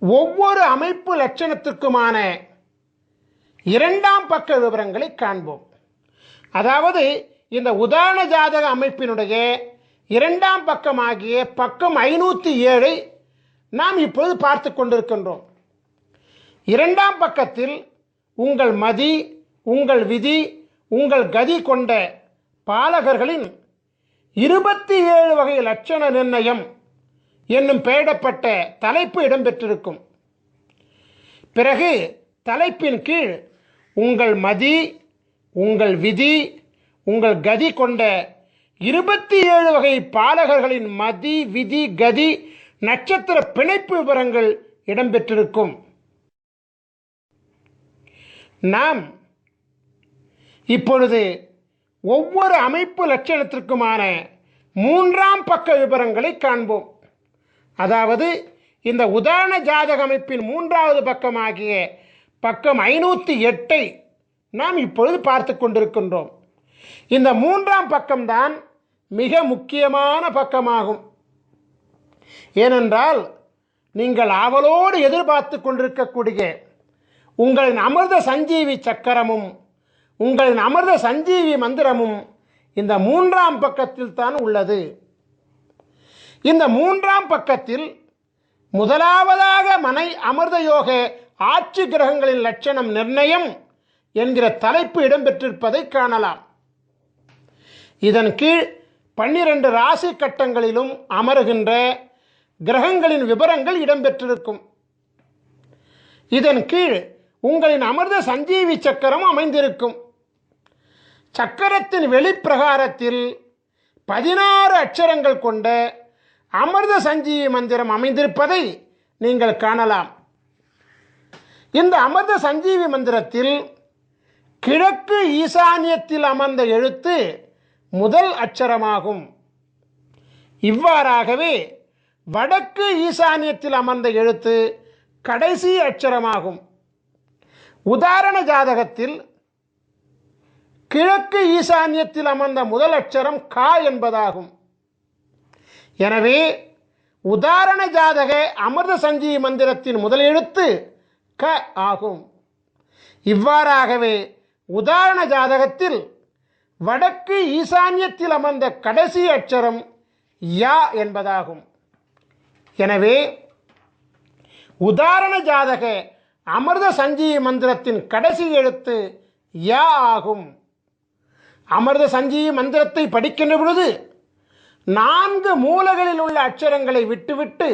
ஒவ்வொரு அமைப்பு லட்சணத்திற்குமான 2ஆம் பக்க விவரங்களை காண்போம். அதாவது இந்த உதாரண ஜாதக அமைப்பினுடைய 2ஆம் பக்கமாகிய பக்கம் 507 நாம் இப்பொழுது பார்த்து கொண்டிருக்கின்றோம். 2ஆம் பக்கத்தில் உங்கள் மதி உங்கள் விதி உங்கள் கதி கொண்ட பாலகர்களின் 27 வகை லட்சண நிர்ணயம் என்னும் பெயரிடப்பட்ட தலைப்பு இடம்பெற்றிருக்கும். பிறகு தலைப்பின் கீழ் உங்கள் மதி உங்கள் விதி உங்கள் கதி கொண்ட 27 வகை பாலகர்களின் மதி விதி கதி நட்சத்திர பிணைப்பு விவரங்கள் இடம்பெற்றிருக்கும். நாம் இப்பொழுது ஒவ்வொரு அமைப்பு லட்சணத்திற்குமான 3ஆம் பக்க விவரங்களை காண்போம். அதாவது இந்த உதாரண ஜாதக அமைப்பின் 3வது பக்கமாகிய பக்கம் 508 நாம் இப்பொழுது பார்த்து கொண்டிருக்கின்றோம். இந்த 3ஆம் பக்கம்தான் மிக முக்கியமான பக்கமாகும். ஏனென்றால் நீங்கள் ஆவலோடு எதிர்பார்த்து கொண்டிருக்கக்கூடிய உங்களின் அமிர்த சஞ்சீவி சக்கரமும் உங்களின் அமிர்த சஞ்சீவி மந்திரமும் இந்த 3ஆம் பக்கத்தில் தான் உள்ளது. இந்த 3ஆம் பக்கத்தில் முதலாவதாக மனை அமிர்த யோக ஆட்சி கிரகங்களின் லட்சணம் நிர்ணயம் என்கிற தலைப்பு இடம்பெற்றிருப்பதை காணலாம். இதன் கீழ் 12 ராசி கட்டங்களிலும் அமருகின்ற கிரகங்களின் விவரங்கள் இடம்பெற்றிருக்கும். இதன் கீழ் உங்களின் அமிர்த சஞ்சீவி சக்கரம் அமைந்திருக்கும். சக்கரத்தின் வெளிப்பிரகாரத்தில் 16 அட்சரங்கள் கொண்ட அமிர்த சஞ்சீவி மந்திரம் அமைந்திருப்பதை நீங்கள் காணலாம். இந்த அமிர்த சஞ்சீவி மந்திரத்தில் கிழக்கு ஈசானியத்தில் அமர்ந்த எழுத்து முதல் அட்சரமாகும். இவ்வாறாகவே வடக்கு ஈசானியத்தில் அமர்ந்த எழுத்து கடைசி அட்சரமாகும். உதாரண ஜாதகத்தில் கிழக்கு ஈசானியத்தில் அமர்ந்த முதல் அட்சரம் கா என்பதாகும். எனவே உதாரண ஜாதக அமிர்த சஞ்சீவி மந்திரத்தின் முதல் எழுத்து க ஆகும். இவ்வாறாகவே உதாரண ஜாதகத்தில் வடக்கு ஈசானியத்தில் அமர்ந்த கடைசி அட்சரம் யா என்பதாகும். எனவே உதாரண ஜாதக அமிர்த சஞ்சீவி மந்திரத்தின் கடைசி எழுத்து யா ஆகும். அமிர்த சஞ்சீவி மந்திரத்தை படிக்கின்ற பொழுது 4 மூலைகளில் உள்ள அட்சரங்களை விட்டுவிட்டு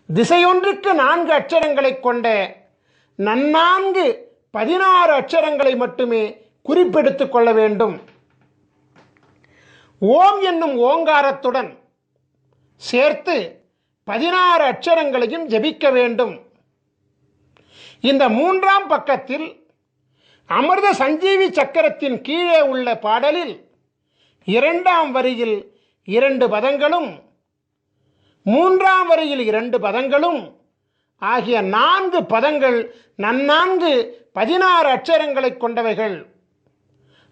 திசையொன்றுக்கு 4 அட்சரங்களை கொண்ட நன்னான்கு 16 அட்சரங்களை மட்டுமே குறிப்பெடுத்துக் கொள்ள வேண்டும். ஓம் என்னும் ஓங்காரத்துடன் சேர்த்து 16 அட்சரங்களையும் ஜபிக்க வேண்டும். இந்த 3ஆம் பக்கத்தில் அமிர்த சஞ்சீவி சக்கரத்தின் கீழே உள்ள பாடலில் 2ஆம் வரியில் 2 பதங்களும் 3ஆம் வரியில் 2 பதங்களும் ஆகிய 4 பதங்கள் நன்னான்கு 16 அட்சரங்களை கொண்டவைகள்.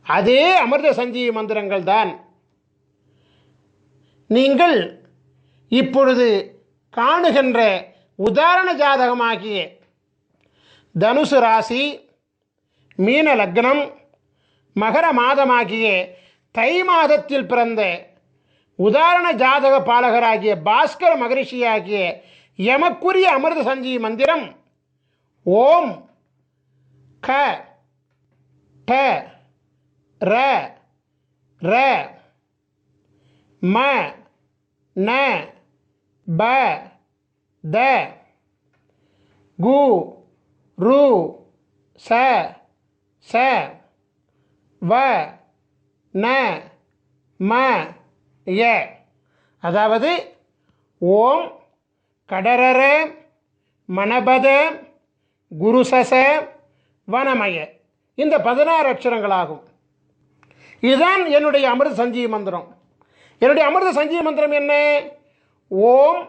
அதே அமிர்த சஞ்சீவி மந்திரங்கள் தான். நீங்கள் இப்பொழுது காணுகின்ற உதாரண ஜாதகமாகிய தனுசு ராசி, மீன லக்னம், மகர மாதமாகிய தை மாதத்தில் பிறந்த உதாரண ஜாதக பாலகராகிய பாஸ்கர மகரிஷியாகிய எமக்குரிய அமிர்த சஞ்சீவி மந்திரம் ஓம் க ட ர ர ம ந ப த கு ரு ச ச வ ந ம ய. அதாவது ஓம் கடரர மணபத குருசச வனமய, இந்த 16 அட்சரங்களாகும். இதுதான் என்னுடைய அமிர்த சஞ்சீவி மந்திரம். என்னுடைய அமிர்த சஞ்சீவி மந்திரம் என்ன? ஓம்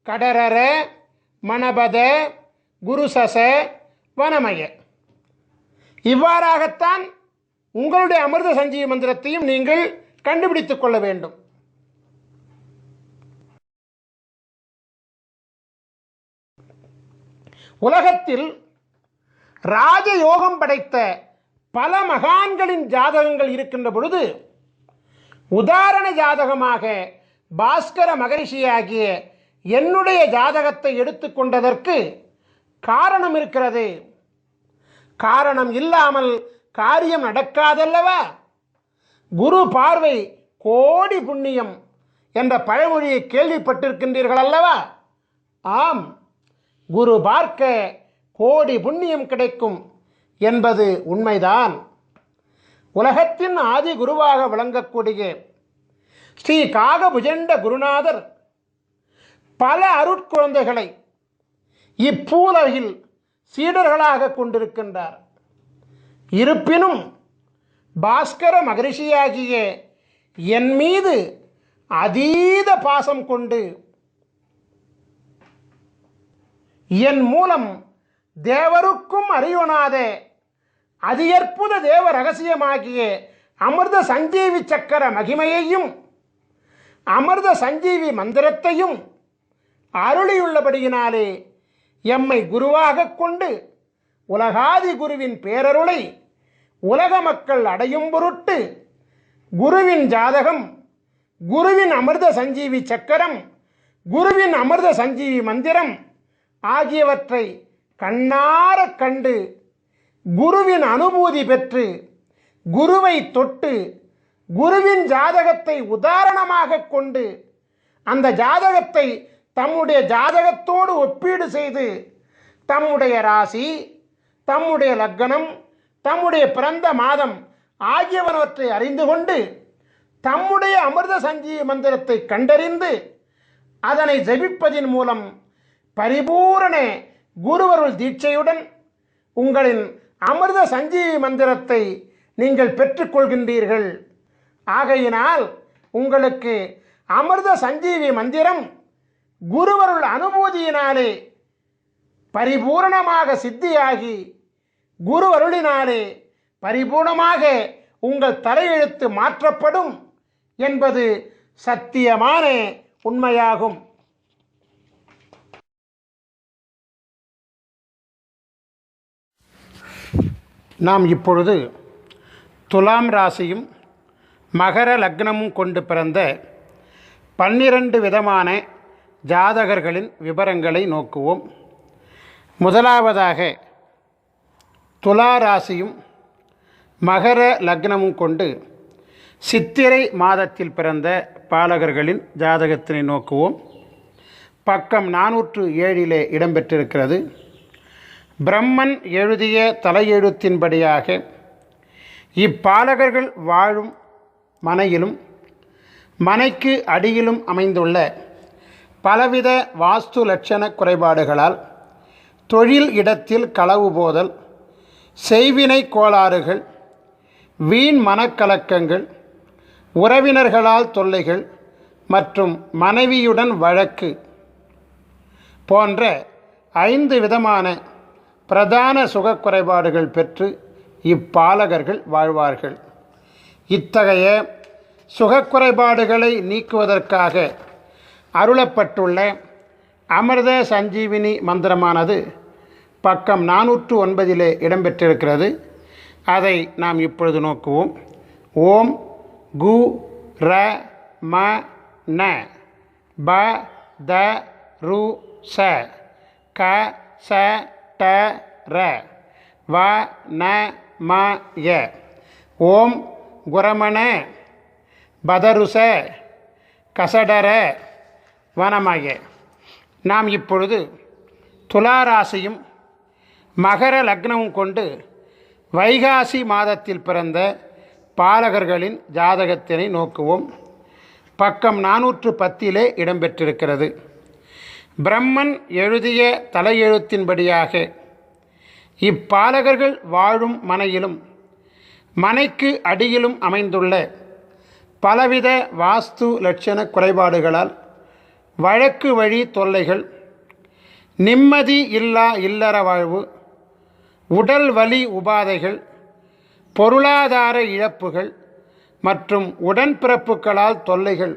கடரர மணபத குருசச வனமய. இவ்வாறாகத்தான் உங்களுடைய அமிர்த சஞ்சீவி மந்திரத்தையும் நீங்கள் கண்டுபிடித்துக் கொள்ள வேண்டும். உலகத்தில் ராஜயோகம் படைத்த பல மகான்களின் ஜாதகங்கள் இருக்கின்ற பொழுது உதாரண ஜாதகமாக பாஸ்கர மகரிஷியாகிய என்னுடைய ஜாதகத்தை எடுத்துக்கொண்டதற்கு காரணம் இருக்கிறது. காரணம் இல்லாமல் காரியம் நடக்காதல்லவா? குரு பார்வை கோடி புண்ணியம் என்ற பழமொழியை கேள்விப்பட்டிருக்கின்றீர்கள் அல்லவா? ஆம், குரு பார்க்க கோடி புண்ணியம் கிடைக்கும் என்பது உண்மைதான். உலகத்தின் ஆதி குருவாக விளங்கக்கூடிய ஸ்ரீ காகபுஜண்ட குருநாதர் பல அருட்குழந்தைகளை இப்பூலகில் சீடர்களாக கொண்டிருக்கின்றார். இருப்பினும் பாஸ்கர மகரிஷியாகிய என் மீது அதீத பாசம் கொண்டு என் மூலம் தேவருக்கும் அறியொணாத அதியற்புத தேவ ரகசியமாகிய அமிர்த சஞ்சீவி சக்கர மகிமையையும் அமிர்த சஞ்சீவி மந்திரத்தையும் அருளியுள்ளபடியினாலே எம்மை குருவாக கொண்டு உலகாதி குருவின் பேரருளை உலக மக்கள் அடையும் பொருட்டு குருவின் ஜாதகம், குருவின் அமிர்த சஞ்சீவி சக்கரம், குருவின் அமிர்த சஞ்சீவி மந்திரம் ஆகியவற்றை கண்ணார கண்டு குருவின் அனுபூதி பெற்று குருவை தொட்டு குருவின் ஜாதகத்தை உதாரணமாக கொண்டு அந்த ஜாதகத்தை தம்முடைய ஜாதகத்தோடு ஒப்பீடு செய்து தம்முடைய ராசி, தம்முடைய லக்னம், தம்முடைய பிறந்த மாதம் ஆகியவற்றை அறிந்து கொண்டு தம்முடைய அமிர்த சஞ்சீவி மந்திரத்தை கண்டறிந்து அதனை ஜபிப்பதின் மூலம் பரிபூரண குருவருள் தீட்சையுடன் உங்களின் அமிர்த சஞ்சீவி மந்திரத்தை நீங்கள் பெற்றுக்கொள்கின்றீர்கள். ஆகையினால் உங்களுக்கு அமிர்த சஞ்சீவி மந்திரம் குருவருள் அனுபூதியினாலே பரிபூரணமாக சித்தியாகி குருவருளினாலே பரிபூர்ணமாக உங்கள் தலையெழுத்து மாற்றப்படும் என்பது சத்தியமான உண்மையாகும். நாம் இப்பொழுது துலாம் ராசியும் மகர லக்னமும் கொண்டு பிறந்த 12 விதமான ஜாதகர்களின் விவரங்களை நோக்குவோம். முதலாவதாக துலா ராசியும் மகர லக்னமும் கொண்டு சித்திரை மாதத்தில் பிறந்த பாலகர்களின் ஜாதகத்தினை நோக்குவோம். பக்கம் 407 இடம்பெற்றிருக்கிறது. பிரம்மன் எழுதிய தலையெழுத்தின்படியாக இப்பாலகர்கள் வாழும் மனையிலும் மனைக்கு அடியிலும் அமைந்துள்ள பலவித வாஸ்து லட்சண குறைபாடுகளால் தொழில் இடத்தில் களவு போதல், செய்வினை கோளாறுகள், வீண் மனக்கலக்கங்கள், உறவினர்களால் தொல்லைகள் மற்றும் மனைவியுடன் வழக்கு போன்ற 5 விதமான பிரதான சுகக்குறைபாடுகள் பெற்று இப்பாலகர்கள் வாழ்வார்கள். இத்தகைய சுகக்குறைபாடுகளை நீக்குவதற்காக அருளப்பட்டுள்ள அமிர்த சஞ்சீவினி மந்திரமானது பக்கம் 409 இடம்பெற்றிருக்கிறது. அதை நாம் இப்பொழுது நோக்குவோம். ஓம் கு ர ம ந ப த ரு ச க ச ட ர வ ந ம ய. ஓம் குரமண பதருச கசடர வனமய. நாம் இப்பொழுது துளாராசியும் மகர லக்னமும் கொண்டு வைகாசி மாதத்தில் பிறந்த பாலகர்களின் ஜாதகத்தினை நோக்குவோம். பக்கம் 410 இடம்பெற்றிருக்கிறது. பிரம்மன் எழுதிய தலையெழுத்தின்படியாக இப்பாலகர்கள் வாழும் மனையிலும் மனைக்கு அடியிலும் அமைந்துள்ள பலவித வாஸ்து லட்சண குறைபாடுகளால் வழக்கு வழி தொல்லைகள், நிம்மதி இல்லா இல்லற வாழ்வு, உடல் வலி உபாதைகள், பொருளாதார இழப்புகள் மற்றும் உடன்பிறப்புகளால் தொல்லைகள்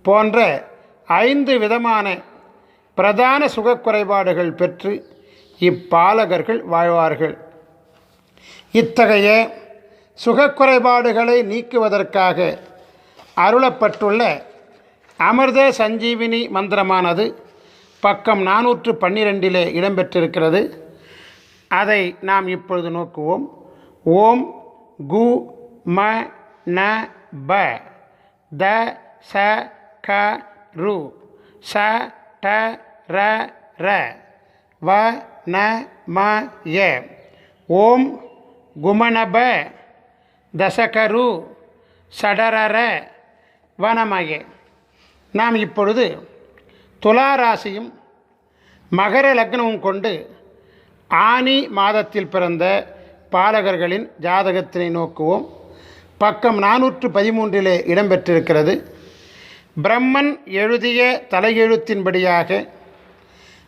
போன்ற 5 விதமான பிரதான சுகக்குறைபாடுகள் பெற்று இப்பாலகர்கள் வாழ்வார்கள். இத்தகைய சுகக்குறைபாடுகளை நீக்குவதற்காக அருளப்பட்டுள்ள அமிர்த சஞ்சீவினி மந்திரமானது பக்கம் 412 இடம்பெற்றிருக்கிறது. அதை நாம் இப்பொழுது நோக்குவோம். ஓம் கு ம ந ப த ச க ரு ச ட ர ர வ ந ம ய. ஓம் குமணப தசகரு சடரர வனமய. நாம் இப்பொழுது துளாராசியும் மகர லக்னமும் கொண்டு ஆனி மாதத்தில் பிறந்த பாலகர்களின் ஜாதகத்தினை நோக்குவோம். பக்கம் 413 இடம்பெற்றிருக்கிறது. பிரம்மன் எழுதிய தலையெழுத்தின்படியாக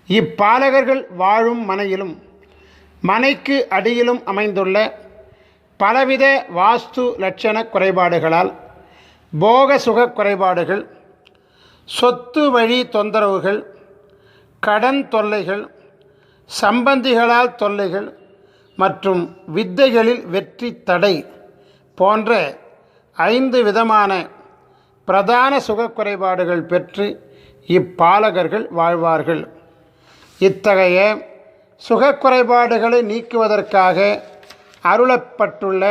இப்பாலகர்கள் வாழும் மனையிலும் மனைக்கு அடியிலும் அமைந்துள்ள பலவித வாஸ்து லட்சண குறைபாடுகளால் போக சுக குறைபாடுகள், சொத்து வழி தொந்தரவுகள், கடன் தொல்லைகள், சம்பந்திகளால் தொல்லைகள் மற்றும் வித்தைகளில் வெற்றி தடை போன்ற 5 விதமான பிரதான சுகக்குறைபாடுகள் பெற்று இப்பாலகர்கள் வாழ்வார்கள். இத்தகைய சுகக்குறைபாடுகளை நீக்குவதற்காக அருளப்பட்டுள்ள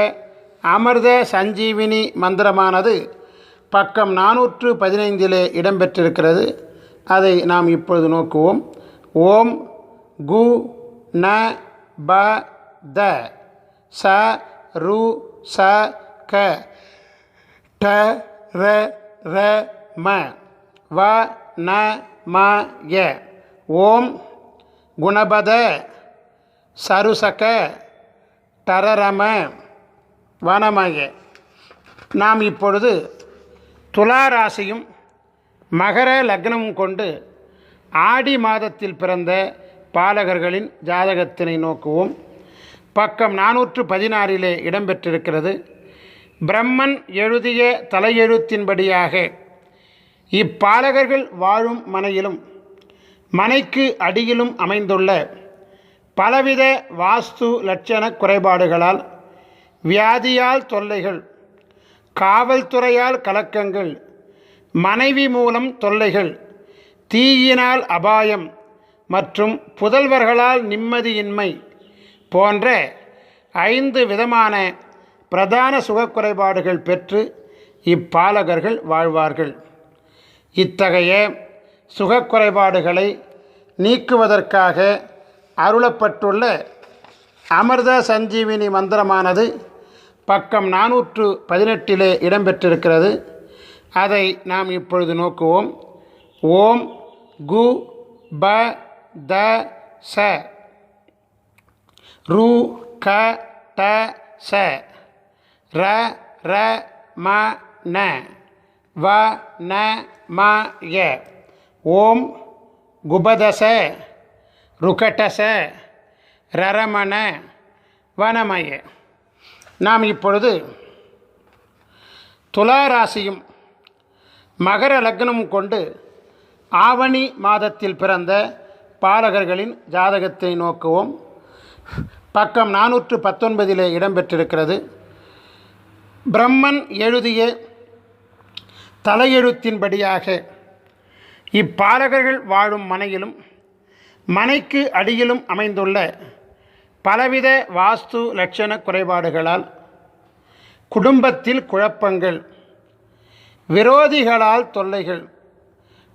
அமிர்த சஞ்சீவினி மந்திரமானது பக்கம் 415 இடம்பெற்றிருக்கிறது. அதை நாம் இப்பொழுது நோக்குவோம். ஓம் கு ந ப த ச ரு ச க ட ர ர ம வ ந ம ய. ஓம் குணபத சருசக டரரம வனமய. நாம் இப்பொழுது துளாராசியும் மகர லக்னமும் கொண்டு ஆடி மாதத்தில் பிறந்த பாலகர்களின் ஜாதகத்தினை நோக்குவோம். பக்கம் 416 இடம்பெற்றிருக்கிறது. பிரம்மன் எழுதிய தலையெழுத்தின்படியாக இப்பாலகர்கள் வாழும் மனையிலும் மனைக்கு அடியிலும் அமைந்துள்ள பலவித வாஸ்து லட்சண குறைபாடுகளால் வியாதியால் தொல்லைகள், காவல்துறையால் கலக்கங்கள், மனைவி மூலம் தொல்லைகள், தீயினால் அபாயம் மற்றும் புதல்வர்களால் நிம்மதியின்மை போன்ற 5 விதமான பிரதான சுகக்குறைபாடுகள் பெற்று இப்பாலகர்கள் வாழ்வார்கள். இத்தகைய சுகக்குறைபாடுகளை நீக்குவதற்காக அருளப்பட்டுள்ள அமிர்த சஞ்சீவினி மந்திரமானது பக்கம் 418 இடம்பெற்றிருக்கிறது. அதை நாம் இப்பொழுது நோக்குவோம். ஓம் கு ப த ச ரு க ட ச ர ர ம ந வ ந ம ய. ஓம் குபதச ருகடச ரரமண வனமய. நாம் இப்பொழுது துளாராசியும் மகர லக்னம் கொண்டு ஆவணி மாதத்தில் பிறந்த பாலகர்களின் ஜாதகத்தை நோக்குவோம். பக்கம் 419 இடம்பெற்றிருக்கிறது. பிரம்மன் எழுதிய தலையெழுத்தின்படியாக இப்பாலகர்கள் வாழும் மனையிலும் மனைக்கு அடியிலும் அமைந்துள்ள பலவித வாஸ்து லட்சண குறைபாடுகளால் குடும்பத்தில் குழப்பங்கள், விரோதிகளால் தொல்லைகள்,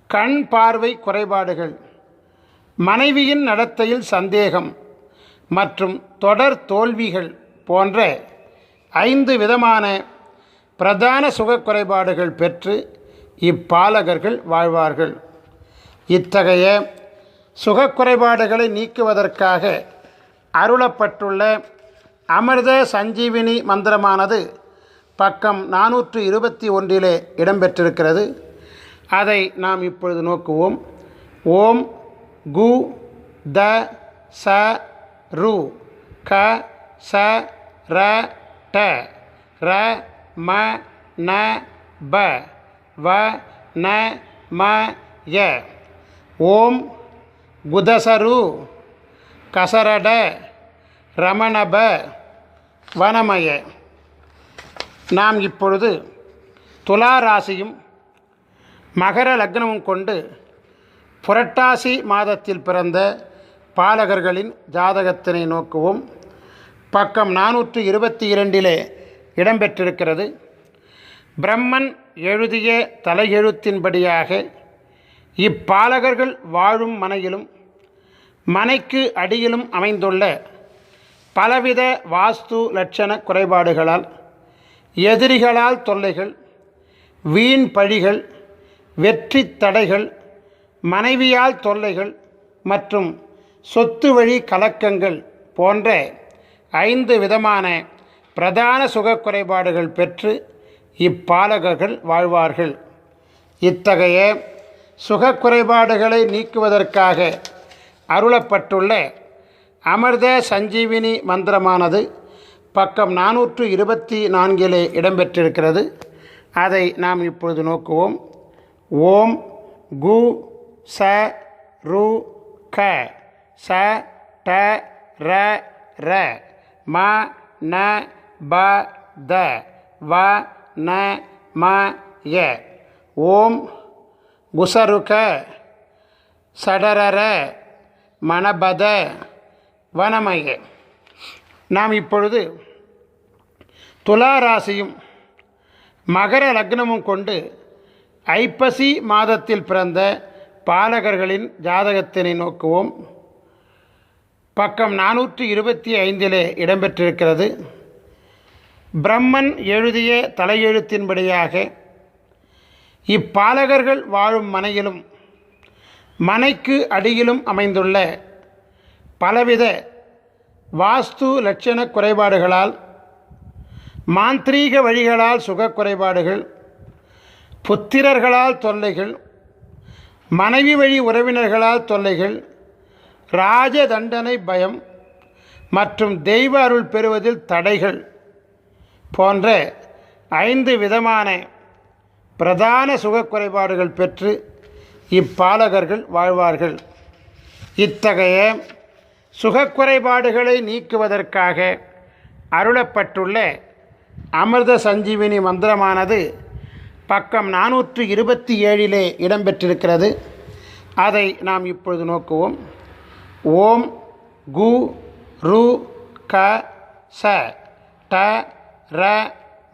கண் பார்வை குறைபாடுகள், மனைவியின் நடத்தையில் சந்தேகம் மற்றும் தொடர் தோல்விகள் போன்ற 5 விதமான பிரதான சுகக்குறைபாடுகள் பெற்று இப்பாலகர்கள் வாழ்வார்கள். இத்தகைய சுகக்குறைபாடுகளை நீக்குவதற்காக அருளப்பட்டுள்ள அமிர்த சஞ்சீவினி மந்திரமானது பக்கம் 421 இடம்பெற்றிருக்கிறது. அதை நாம் இப்பொழுது நோக்குவோம். ஓம் கு த ச ரு க ச ர ட ர ம ந ப வ ந ம ய. ஓம் குதசரு கசரட ரமணப வனமய. நாம் இப்பொழுது துளாராசியும் மகர லக்னமும் கொண்டு புரட்டாசி மாதத்தில் பிறந்த பாலகர்களின் ஜாதகத்தினை நோக்குவோம். பக்கம் 422 இடம்பெற்றிருக்கிறது. பிரம்மன் எழுதிய தலையெழுத்தின்படியாக இப்பாலகர்கள் வாழும் மனையிலும் மனைக்கு அடியிலும் அமைந்துள்ள பலவித வாஸ்து லட்சண குறைபாடுகளால் எதிரிகளால் தொல்லைகள், வீண் பழிகள், வெற்றி தடைகள், மனைவியால் தொல்லைகள் மற்றும் சொத்து வழி கலக்கங்கள் போன்ற 5 விதமான பிரதான சுகக்குறைபாடுகள் பெற்று இப்பாலகர்கள் வாழ்வார்கள். இத்தகைய சுகக்குறைபாடுகளை நீக்குவதற்காக அருளப்பட்டுள்ள அமிர்த சஞ்சீவினி மந்திரமானது பக்கம் 424 இடம்பெற்றிருக்கிறது. அதை நாம் இப்பொழுது நோக்குவோம். ஓம் கு ச ரு க ச ட ர ர ம ந ப த வ ந ம ய. ஓம் குசருக சடரர மணபத வனமய. நாம் இப்பொழுது துளாராசியும் மகர லக்னமும் கொண்டு ஐப்பசி மாதத்தில் பிறந்த பாலகர்களின் ஜாதகத்தினை நோக்குவோம். பக்கம் 425 இடம்பெற்றிருக்கிறது. பிரம்மன் எழுதிய தலையெழுத்தின்படியாக இப்பாலகர்கள் வாழும் மனையிலும் மனைக்கு அடியிலும் அமைந்துள்ள பலவித வாஸ்து லட்சண குறைபாடுகளால், மாந்திரீக வழிகளால் சுகக்குறைபாடுகள், புத்திரர்களால் தொல்லைகள், மனைவி வழி உறவினர்களால் தொல்லைகள், ராஜ தண்டனை பயம் மற்றும் தெய்வ அருள் பெறுவதில் தடைகள் போன்ற 5 விதமான பிரதான சுகக்குறைபாடுகள் பெற்று இப்பாலகர்கள் வாழ்வார்கள். இத்தகைய சுகக்குறைபாடுகளை நீக்குவதற்காக அருளப்பட்டுள்ள அமிர்த சஞ்சீவினி மந்திரமானது பக்கம் 427 இடம்பெற்றிருக்கிறது. அதை நாம் இப்பொழுது நோக்குவோம். ஓம் கு ரு க ச ட ர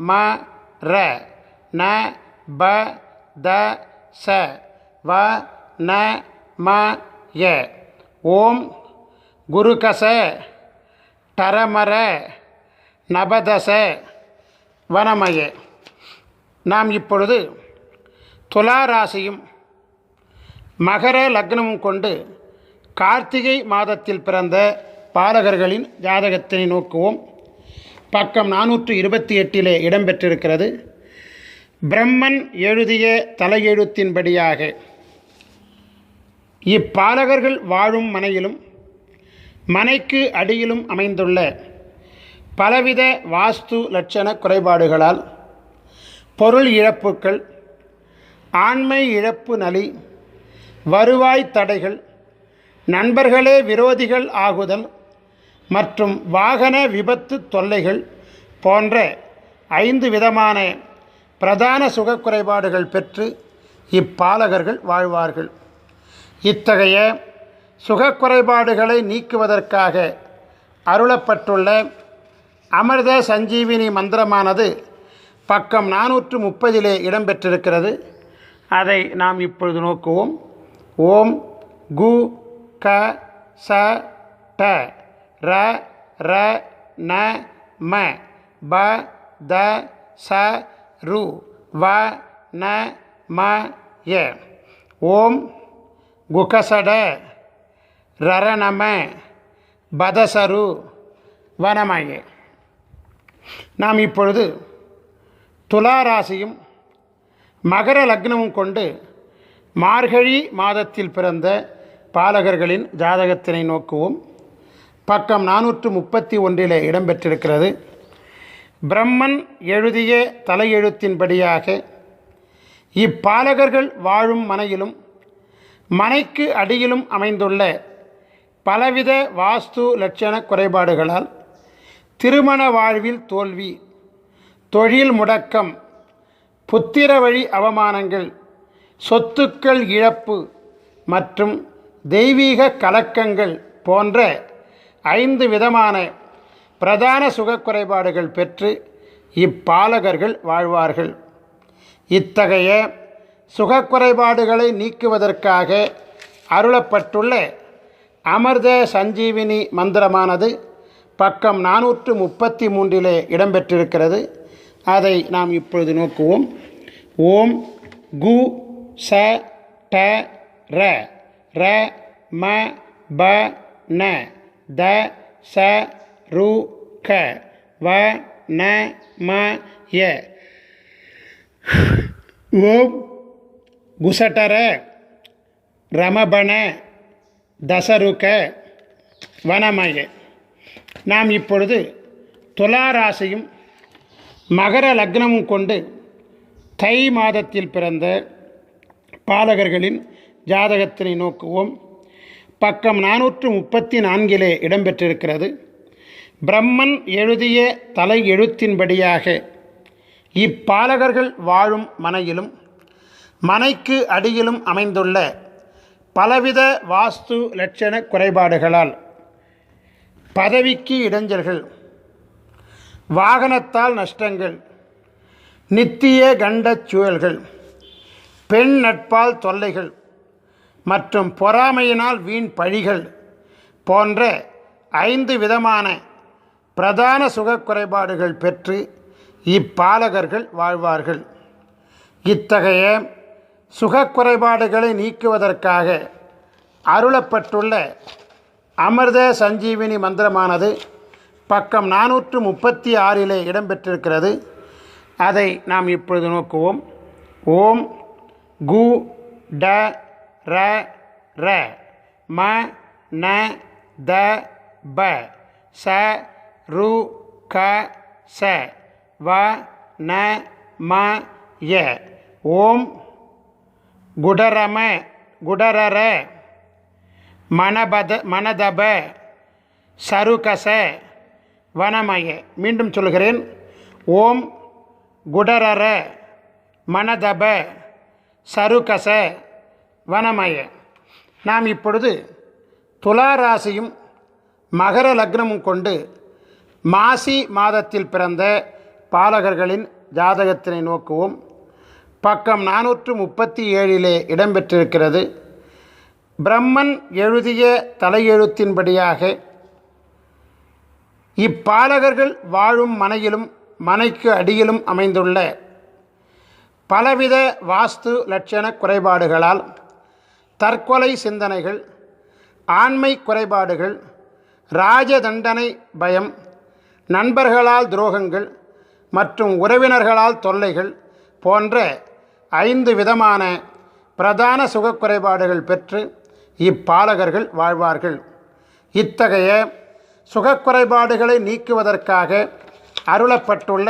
ம ர ந ப த ச வ ந ம ய. ஓம் குருகச டரமர நபதச வனமய. நாம் இப்பொழுது துலா ராசியும் மகர லக்னமும் கொண்டு கார்த்திகை மாதத்தில் பிறந்த பாலகர்களின் ஜாதகத்தினை நோக்குவோம். பக்கம் 428 இடம்பெற்றிருக்கிறது. பிரம்மன் எழுதிய தலையெழுத்தின்படியாக இப்பாலகர்கள் வாழும் மனையிலும் மனைக்கு அடியிலும் அமைந்துள்ள பலவித வாஸ்து லட்சண குறைபாடுகளால் பொருள் இழப்புக்கள், ஆண்மை இழப்பு நலி, வருவாய் தடைகள், நண்பர்களே விரோதிகள் ஆகுதல் மற்றும் வாகன விபத்து தொல்லைகள் போன்ற 5 விதமான பிரதான சுகக்குறைபாடுகள் பெற்று இப்பாலகர்கள் வாழ்வார்கள். இத்தகைய சுகக்குறைபாடுகளை நீக்குவதற்காக அருளப்பட்டுள்ள அமிர்த சஞ்சீவினி மந்திரமானது பக்கம் 430 இடம்பெற்றிருக்கிறது. அதை நாம் இப்பொழுது நோக்குவோம். ஓம் கு க ச ட ர ர ந ம ப த ச ரு வ ந ம ய. ஓம் குகசட ரரணம பதசரு வனமய. நாம் இப்பொழுது துலா ராசியும் மகர லக்னமும் கொண்டு மார்கழி மாதத்தில் பிறந்த பாலகர்களின் ஜாதகத்தினை நோக்குவோம். பக்கம் 431 இடம்பெற்றிருக்கிறது. பிரம்மன் எழுதிய தலையெழுத்தின்படியாக இப்பாலகர்கள் வாழும் மனையிலும் மனைக்கு அடியிலும் அமைந்துள்ள பலவித வாஸ்து லட்சண குறைபாடுகளால் திருமண வாழ்வில் தோல்வி, தொழில் முடக்கம், புத்திர வழி அவமானங்கள், சொத்துக்கள் இழப்பு மற்றும் தெய்வீக கலக்கங்கள் போன்ற 5 விதமான பிரதான சுகக்குறைபாடுகள் பெற்று இப்பாலகர்கள் வாழ்வார்கள். இத்தகைய சுகக்குறைபாடுகளை நீக்குவதற்காக அருளப்பட்டுள்ள அமிர்த சஞ்சீவினி மந்திரமானது பக்கம் 433 இடம்பெற்றிருக்கிறது. அதை நாம் இப்பொழுது நோக்குவோம். ஓம் கு ச ட ர ர ம ப ந த ச ரு க வ ந ம ய. ஓம் குசடர ரமபண தசருக வனமய. நாம் இப்பொழுது துலா ராசியும் மகர லக்னமும் கொண்டு தை மாதத்தில் பிறந்த பாலகர்களின் ஜாதகத்தினை நோக்குவோம். பக்கம் 434 இடம்பெற்றிருக்கிறது. பிரம்மன் எழுதிய தலை எழுத்தின்படியாக இப்பாலகர்கள் வாழும் மனையிலும் மனைக்கு அடியிலும் அமைந்துள்ள பலவித வாஸ்து லட்சண குறைபாடுகளால் பதவிக்கு இடைஞ்சல்கள், வாகனத்தால் நஷ்டங்கள், நித்திய கண்டச் சூழல்கள், பெண் நட்பால் தொல்லைகள் மற்றும் பொறாமையினால் வீண் பழிகள் போன்ற 5 விதமான பிரதான சுகக்குறைபாடுகள் பெற்று இப்பாலகர்கள் வாழ்வார்கள். இத்தகைய சுகக்குறைபாடுகளை நீக்குவதற்காக அருளப்பட்டுள்ள அமிர்த சஞ்சீவினி மந்திரமானது பக்கம் 436 இடம்பெற்றிருக்கிறது. அதை நாம் இப்பொழுது நோக்குவோம். ஓம் கு ட ர ர ம ந த ப ச ரு க ச வ ந ம ய. ஓம் குடரம குடரர மனதப சருகச வனமய. மீண்டும் சொல்கிறேன். ஓம் குடரர மனதப சருகச வனமய. நாம் இப்பொழுது துலா ராசியும் மகர லக்னமும் கொண்டு மாசி மாதத்தில் பிறந்த பாலகர்களின் ஜாதகத்தினை நோக்குவோம். பக்கம் 437 இடம்பெற்றிருக்கிறது. பிரம்மன் எழுதிய தலையெழுத்தின்படியாக இப்பாலகர்கள் வாழும் மனையிலும் மனைக்கு அடியிலும் அமைந்துள்ள பலவித வாஸ்து லட்சண குறைபாடுகளால் தற்கொலை சிந்தனைகள், ஆண்மை குறைபாடுகள், ராஜதண்டனை பயம், நண்பர்களால் துரோகங்கள் மற்றும் உறவினர்களால் தொல்லைகள் போன்ற 5 விதமான பிரதான சுகக்குறைபாடுகள் பெற்று இப்பாலகர்கள் வாழ்வார்கள். இத்தகைய சுகக்குறைபாடுகளை நீக்குவதற்காக அருளப்பட்டுள்ள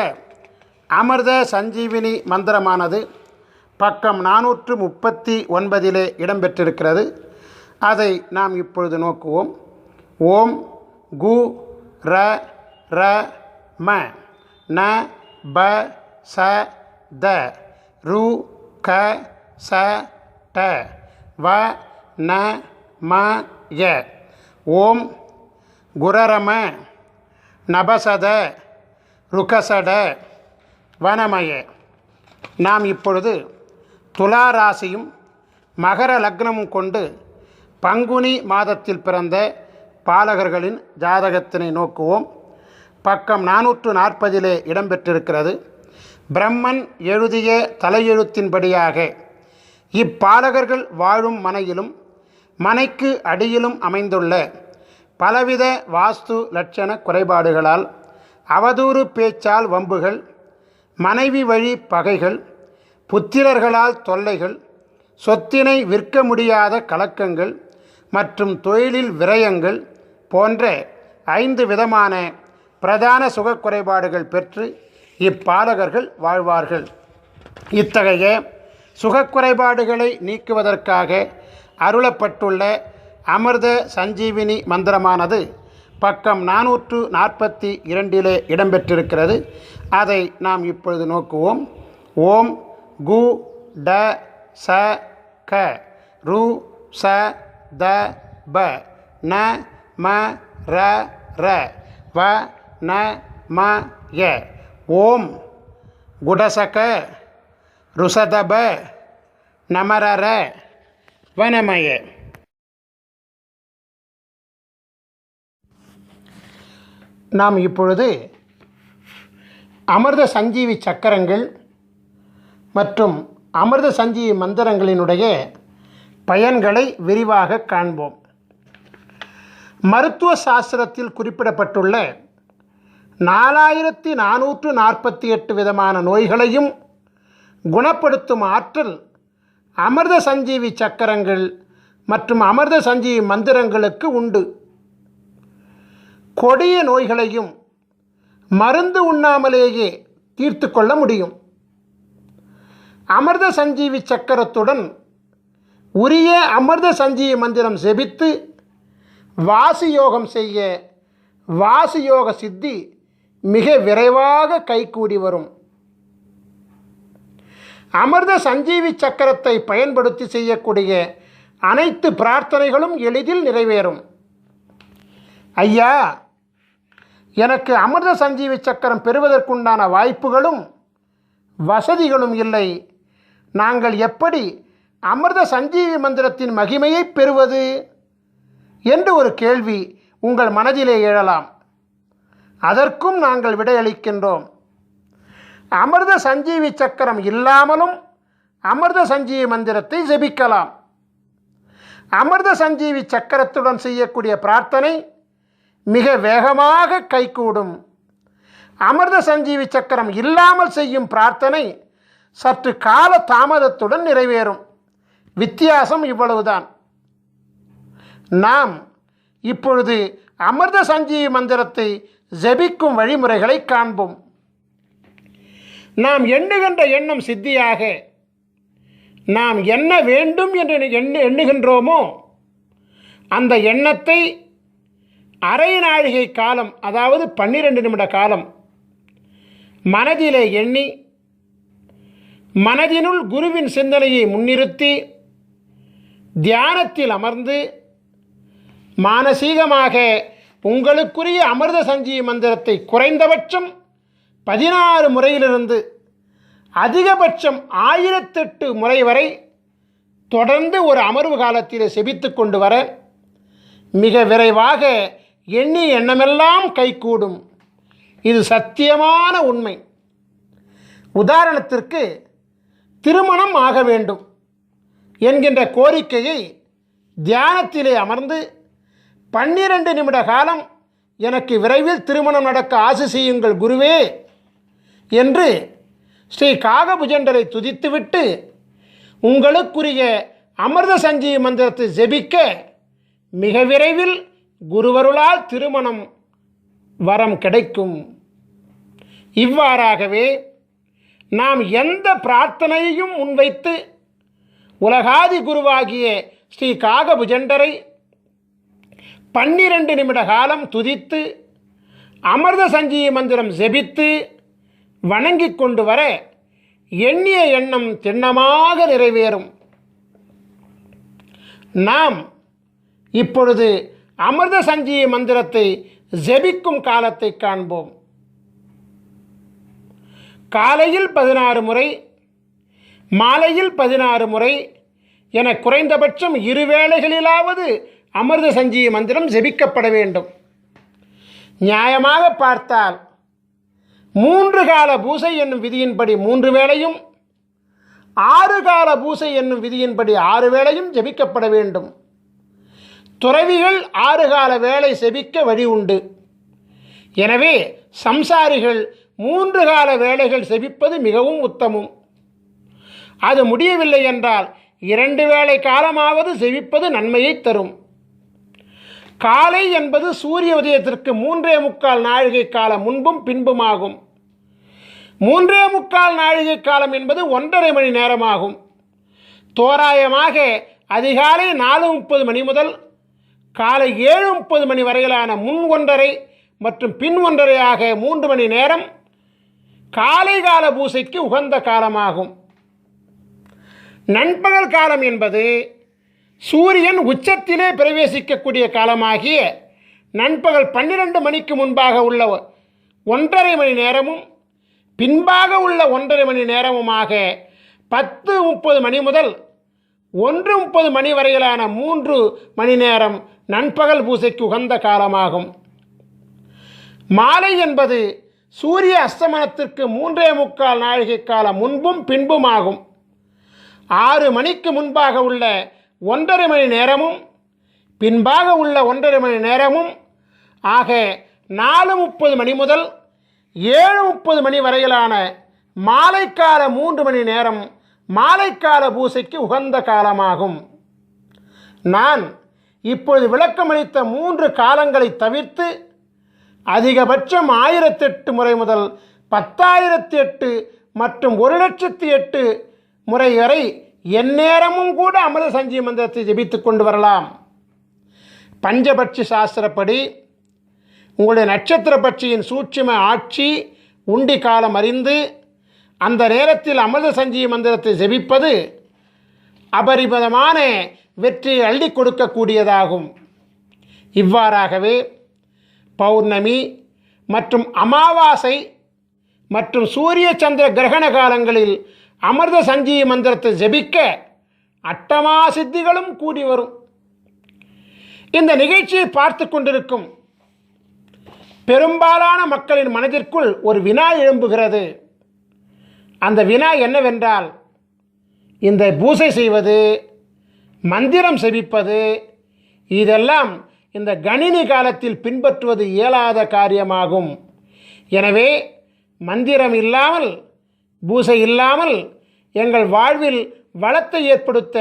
அமிர்த சஞ்சீவினி மந்திரமானது பக்கம் 439 இடம்பெற்றிருக்கிறது. அதை நாம் இப்பொழுது நோக்குவோம். ஓம் கு ர ர ம ந ப ச த ரு க ச ட வ ந ம ய. ஓம் குரரம நபசத ருகசட வனமய. நாம் இப்பொழுது துலா ராசியும் மகர லக்னமும் கொண்டு பங்குனி மாதத்தில் பிறந்த பாலகர்களின் ஜாதகத்தினை நோக்குவோம். பக்கம் 440 இடம்பெற்றிருக்கிறது. பிரம்மன் எழுதிய தலையெழுத்தின்படியாக இப்பாலகர்கள் வாழும் மனையிலும் மனைக்கு அடியிலும் அமைந்துள்ள பலவித வாஸ்து லட்சண குறைபாடுகளால் அவதூறு பேச்சால் வம்புகள், மனைவி வழி பகைகள், புத்திரர்களால் தொல்லைகள், சொத்தினை விற்க முடியாத கலக்கங்கள் மற்றும் தொழிலில் விரயங்கள் போன்ற 5 விதமான பிரதான சுகக்குறைபாடுகள் பெற்று இப்பாலகர்கள் வாழ்வார்கள். இத்தகைய சுகக்குறைபாடுகளை நீக்குவதற்காக அருளப்பட்டுள்ள அமிர்த சஞ்சீவினி மந்திரமானது பக்கம் 442 இடம்பெற்றிருக்கிறது. அதை நாம் இப்பொழுது நோக்குவோம். ஓம் கு ட ச க ரு ச த ப ந ம ர ர வ ந ம ய. ஓம் குடசக ருசதப நமரர வனமய. நாம் இப்பொழுது அமிர்த சஞ்சீவி சக்கரங்கள் மற்றும் அமிர்த சஞ்சீவி மந்திரங்களினுடைய பயன்களை விரிவாக காண்போம். மருத்துவ சாஸ்திரத்தில் குறிப்பிடப்பட்டுள்ள 4448 விதமான நோய்களையும் குணப்படுத்தும் ஆற்றல் அமிர்த சஞ்சீவி சக்கரங்கள் மற்றும் அமிர்த சஞ்சீவி மந்திரங்களுக்கு உண்டு. கொடிய நோய்களையும் மருந்து உண்ணாமலேயே தீர்த்து கொள்ள முடியும். அமிர்த சஞ்சீவி சக்கரத்துடன் உரிய அமிர்த சஞ்சீவி மந்திரம் செபித்து வாசியோகம் செய்ய வாசியோக சித்தி மிக விரைவாக கைகூடி வரும். அமிர்த சஞ்சீவி சக்கரத்தை பயன்படுத்தி செய்யக்கூடிய அனைத்து பிரார்த்தனைகளும் எளிதில் நிறைவேறும். ஐயா, எனக்கு அமிர்த சஞ்சீவி சக்கரம் பெறுவதற்குண்டான வாய்ப்புகளும் வசதிகளும் இல்லை. நாங்கள் எப்படி அமிர்த சஞ்சீவி மந்திரத்தின் மகிமையை பெறுவது என்று ஒரு கேள்வி உங்கள் மனதிலே எழலாம். அதற்கும் நாங்கள் விடையளிக்கின்றோம். அமிர்த சஞ்சீவி சக்கரம் இல்லாமலும் அமிர்த சஞ்சீவி மந்திரத்தை ஜெபிக்கலாம். அமிர்த சஞ்சீவி சக்கரத்துடன் செய்யக்கூடிய பிரார்த்தனை மிக வேகமாக கைகூடும். அமிர்த சஞ்சீவி சக்கரம் இல்லாமல் செய்யும் பிரார்த்தனை சற்று கால தாமதத்துடன் நிறைவேறும். வித்தியாசம் இவ்வளவுதான். நாம் இப்பொழுது அமிர்த சஞ்சீவி மந்திரத்தை ஜெபிக்கும் வழிமுறைகளை காண்போம். நாம் எண்ணுகின்ற எண்ணம் சித்தியாக நாம் என்ன வேண்டும் என்று எண்ணுகின்றோமோ அந்த எண்ணத்தை அரை நாழிகை காலம், அதாவது 12 நிமிட காலம் மனதிலே எண்ணி மனதினுள் குருவின் சிந்தனையை முன்னிறுத்தி தியானத்தில் அமர்ந்து மானசீகமாக உங்களுக்குரிய அமிர்த சஞ்சீவி மந்திரத்தை குறைந்தபட்சம் 16 முறையிலிருந்து அதிகபட்சம் 1008 முறை வரை தொடர்ந்து ஒரு அமர்வு காலத்தில் செபித்து கொண்டு வர மிக விரைவாக எண்ணிய எண்ணமெல்லாம் கைகூடும். இது சத்தியமான உண்மை. உதாரணத்திற்கு, திருமணம் ஆக வேண்டும் என்கின்ற கோரிக்கையை தியானத்திலே அமர்ந்து 12 நிமிட காலம் எனக்கு விரைவில் திருமணம் நடக்க ஆசி செய்யுங்கள் குருவே என்று ஸ்ரீ காகபுஜண்டரை துதித்துவிட்டு உங்களுக்குரிய அமிர்த சஞ்சீவி மந்திரத்தை ஜெபிக்க மிக விரைவில் குருவருளால் திருமணம் வரம் கிடைக்கும். இவ்வாறாகவே நாம் எந்த பிரார்த்தனையையும் முன்வைத்து உலகாதி குருவாகிய ஸ்ரீ காகபுஜண்டரை 12 நிமிட காலம் துதித்து அமிர்த சஞ்சீவி மந்திரம் ஜெபித்து வணங்கி கொண்டு வர எண்ணிய எண்ணம் திண்ணமாக நிறைவேறும். நாம் இப்பொழுது அமிர்த சஞ்சீவி மந்திரத்தை ஜெபிக்கும் காலத்தை காண்போம். காலையில் 16 முறை, மாலையில் 16 முறை என குறைந்தபட்சம் 2 வேளைகளிலாவது அமிர்த சஞ்சீவி மந்திரம் ஜெபிக்கப்பட வேண்டும். நியாயமாக பார்த்தால் 3 கால பூசை என்னும் விதியின்படி 3 வேளையும், 6 கால பூசை என்னும் விதியின்படி 6 வேளையும் ஜெபிக்கப்பட வேண்டும். துறவிகள் 6 கால வேளை செபிக்க வழி உண்டு. எனவே சம்சாரிகள் 3 கால வேளைகள் செபிப்பது மிகவும் உத்தமம். அது முடியவில்லை என்றால் 2 வேளை காலமாவது செபிப்பது நன்மையை தரும். காலை என்பது சூரிய உதயத்திற்கு 3.25 நாழிகை காலம் முன்பும் பின்புமாகும். 3.25 நாழிகை காலம் என்பது 1.5 மணி நேரமாகும். தோராயமாக அதிகாலை 4:30 மணி முதல் காலை 7:30 மணி வரையிலான முன் 1.5 மற்றும் பின் 1.5 ஆக 3 மணி நேரம் காலை கால பூசைக்கு உகந்த காலமாகும். நண்பகல் காலம் என்பது சூரியன் உச்சத்திலே பிரவேசிக்கக்கூடிய காலமாகிய நண்பகல் 12 மணிக்கு முன்பாக உள்ள 1.5 மணி நேரமும் பின்பாக உள்ள 1.5 மணி நேரமுமாக 10:30 மணி முதல் 1:30 மணி வரையிலான 3 மணி நேரம் நண்பகல் பூசைக்கு உகந்த காலமாகும். மாலை என்பது சூரிய அஸ்தமனத்திற்கு 3.25 நாழிகை காலம் முன்பும் பின்புமாகும். 6 மணிக்கு முன்பாக உள்ள 1.5 மணி நேரமும் பின்பாக உள்ள 1.5 மணி நேரமும் ஆக 4:30 மணி முதல் 7:30 மணி வரையிலான மாலைக்கால 3 மணி நேரம் மாலைக்கால பூசைக்கு உகந்த காலமாகும். நான் இப்பொழுது விளக்கமளித்த 3 காலங்களை தவிர்த்து அதிகபட்சம் 1008 முறை முதல் 10,008 மற்றும் 1,08,008 முறை வரை எந்நேரமும் கூட அமிர்த சஞ்சீவி மந்திரத்தை ஜெபித்து கொண்டு வரலாம். பஞ்சபட்சி சாஸ்திரப்படி உங்களுடைய நட்சத்திர பட்சியின் சூட்சும ஆட்சி உண்டி காலம் அறிந்து அந்த நேரத்தில் அமிர்த சஞ்சீவி மந்திரத்தை ஜெபிப்பது அபரிமிதமான வெற்றியை அள்ளி கொடுக்கக்கூடியதாகும். இவ்வாறாகவே பௌர்ணமி மற்றும் அமாவாசை மற்றும் சூரிய சந்திர கிரகண காலங்களில் அமிர்த சஞ்சீவி மந்திரத்தை ஜெபிக்க அட்டமா சித்திகளும் கூடி வரும். இந்த நிகழ்ச்சியை பார்த்து கொண்டிருக்கும் பெரும்பாலான மக்களின் மனதிற்குள் ஒரு வினா எழும்புகிறது. அந்த வினா என்னவென்றால், இந்த பூசை செய்வது, மந்திரம் செபிப்பது, இதெல்லாம் இந்த கணினி காலத்தில் பின்பற்றுவது இயலாத காரியமாகும். எனவே மந்திரம் இல்லாமல், பூசை இல்லாமல் எங்கள் வாழ்வில் வளத்தை ஏற்படுத்த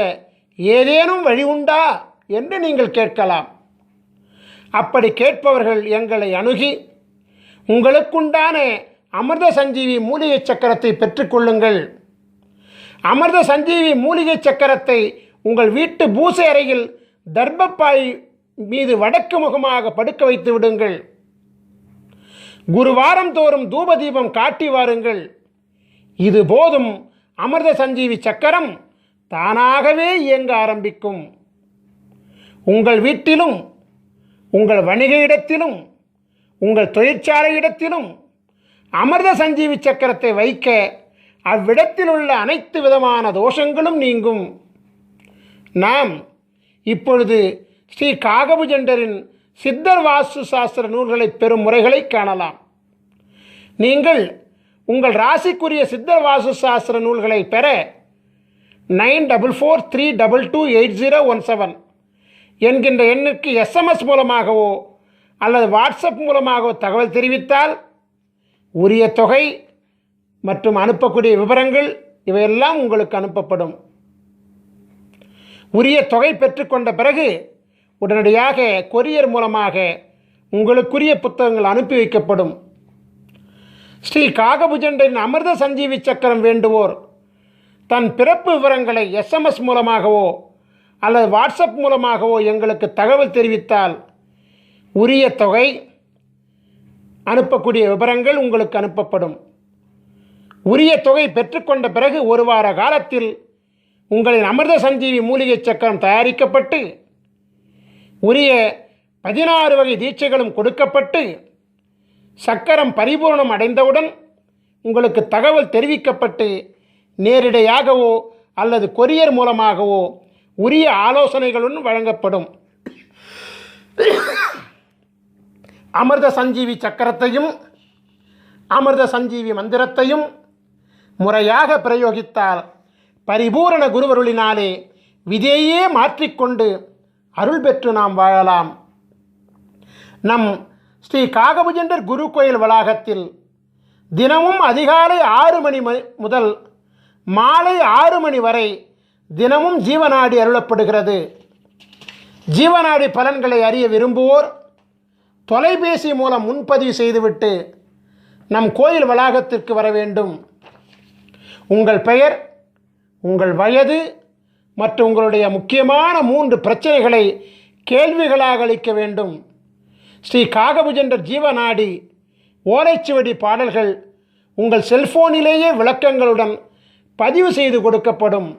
ஏதேனும் வழி உண்டா என்று நீங்கள் கேட்கலாம். அப்படி கேட்பவர்கள் எங்களை அணுகி உங்களுக்குண்டான அமிர்த சஞ்சீவி மூலிகை சக்கரத்தை பெற்றுக்கொள்ளுங்கள். அமிர்த சஞ்சீவி மூலிகை சக்கரத்தை உங்கள் வீட்டு பூசை அறையில் தர்பப்பாய் மீது வடக்கு முகமாக படுக்க வைத்து விடுங்கள். குருவாரம் தோறும் தூபதீபம் காட்டி வாருங்கள். இது போதும் அமிர்த சஞ்சீவி சக்கரம் தானாகவே இயங்க ஆரம்பிக்கும். உங்கள் வீட்டிலும், உங்கள் வணிக இடத்திலும், உங்கள் தொழிற்சாலை இடத்திலும் அமிர்த சஞ்சீவி சக்கரத்தை வைக்க அவ்விடத்தில் உள்ள அனைத்து விதமான தோஷங்களும் நீங்கும். நாம் இப்பொழுது ஸ்ரீ காகபுஜண்டரின் சித்தர் வாஸ்து சாஸ்திர நூல்களை பெறும் முறைகளை காணலாம். நீங்கள் உங்கள் ராசிக்குரிய சித்தர் வாஸ்து சாஸ்திர நூல்களை பெற 9443228017 என்கின்ற எண்ணுக்கு எஸ்எம்எஸ் மூலமாகவோ அல்லது வாட்ஸ்அப் மூலமாகவோ தகவல் தெரிவித்தால் உரிய தொகை மற்றும் அனுப்பக்கூடிய விவரங்கள் இவையெல்லாம் உங்களுக்கு அனுப்பப்படும். உரிய தொகை பெற்றுக்கொண்ட பிறகு உடனடியாக கொரியர் மூலமாக உங்களுக்குரிய புத்தகங்கள் அனுப்பி வைக்கப்படும். ஸ்ரீ காகபுஜண்டரின் அமிர்த சஞ்சீவி சக்கரம் வேண்டுவோர் தன் பிறப்பு விவரங்களை எஸ்எம்எஸ் மூலமாகவோ அல்லது வாட்ஸ்அப் மூலமாகவோ எங்களுக்கு தகவல் தெரிவித்தால் உரிய தொகை, அனுப்பக்கூடிய விவரங்கள் உங்களுக்கு அனுப்பப்படும். உரிய தொகை பெற்றுக்கொண்ட பிறகு ஒரு வார காலத்தில் உங்களின் அமிர்த சஞ்சீவி மூலிகை சக்கரம் தயாரிக்கப்பட்டு உரிய 16 வகை தீட்சைகளும் கொடுக்கப்பட்டு சக்கரம் பரிபூர்ணம் அடைந்தவுடன் உங்களுக்கு தகவல் தெரிவிக்கப்பட்டு நேரிடையாகவோ அல்லது கொரியர் மூலமாகவோ உரிய ஆலோசனைகளுடன் வழங்கப்படும். அமிர்த சஞ்சீவி சக்கரத்தையும் அமிர்த சஞ்சீவி மந்திரத்தையும் முறையாக பிரயோகித்தால் பரிபூரண குருவருளினாலே விதையே மாற்றிக்கொண்டு அருள் பெற்று நாம் வாழலாம். நம் ஸ்ரீ காகபுஜண்டர் குரு கோயில் வளாகத்தில் தினமும் அதிகாலை 6 மணி முதல் மாலை 6 மணி வரை தினமும் ஜீவநாடி அருளப்படுகிறது. ஜீவநாடி பலன்களை அறிய விரும்புவோர் தொலைபேசி மூலம் முன்பதிவு செய்துவிட்டு நம் கோயில் வளாகத்திற்கு வர வேண்டும். உங்கள் பெயர், உங்கள் வயது மற்றும் உங்களுடைய முக்கியமான 3 பிரச்சனைகளை கேள்விகளாக அளிக்க வேண்டும். ஸ்ரீ காகபுஜண்டர் ஜீவநாடி ஓலைச்சுவடி பாடல்கள் உங்கள் செல்போனிலேயே விளக்கங்களுடன் பதிவு செய்து கொடுக்கப்படும்.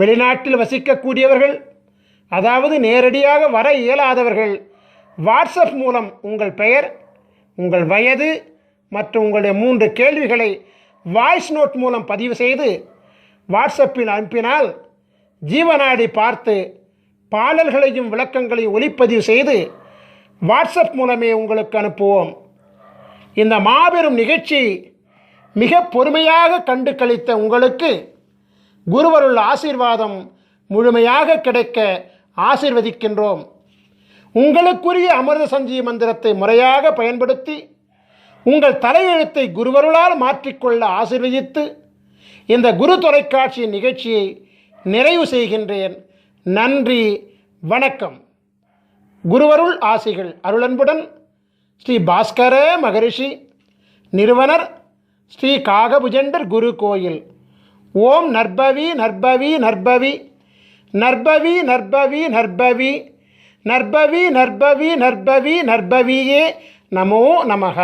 வெளிநாட்டில் வசிக்கக்கூடியவர்கள், அதாவது நேரடியாக வர இயலாதவர்கள், வாட்ஸ்அப் மூலம் உங்கள் பெயர், உங்கள் வயது மற்றும் உங்களுடைய 3 கேள்விகளை வாய்ஸ் நோட் மூலம் பதிவு செய்து வாட்ஸ்அப்பில் அனுப்பினால் ஜீவநாடி பார்த்து பாடல்களையும் விளக்கங்களையும் ஒலிப்பதிவு செய்து வாட்ஸ்அப் மூலமே உங்களுக்கு அனுப்புவோம். இந்த மாபெரும் நிகழ்ச்சி மிக பொறுமையாக கண்டு கழித்த உங்களுக்கு குருவருள் ஆசீர்வாதம் முழுமையாக கிடைக்க ஆசீர்வதிக்கின்றோம். உங்களுக்குரிய அமிர்த சஞ்சீவி மந்திரத்தை முறையாக பயன்படுத்தி உங்கள் தலையெழுத்தை குருவருளால் மாற்றிக்கொள்ள ஆசீர்வதித்து இந்த குரு தொலைக்காட்சியின் நிகழ்ச்சியை நிறைவு செய்கின்றேன். நன்றி, வணக்கம். குருவருள் ஆசிகள் அருளன்புடன் ஸ்ரீ பாஸ்கர மகரிஷி, நிறுவனர் ஸ்ரீ காகபுஜண்டர் குரு கோயில். ஓம் நற்பவி நற்பவி நற்பவி நற்பவி நற்பவி நற்பவி நற்பவி நற்பவி நற்பவி நற்பவியே நமோ நமஹ.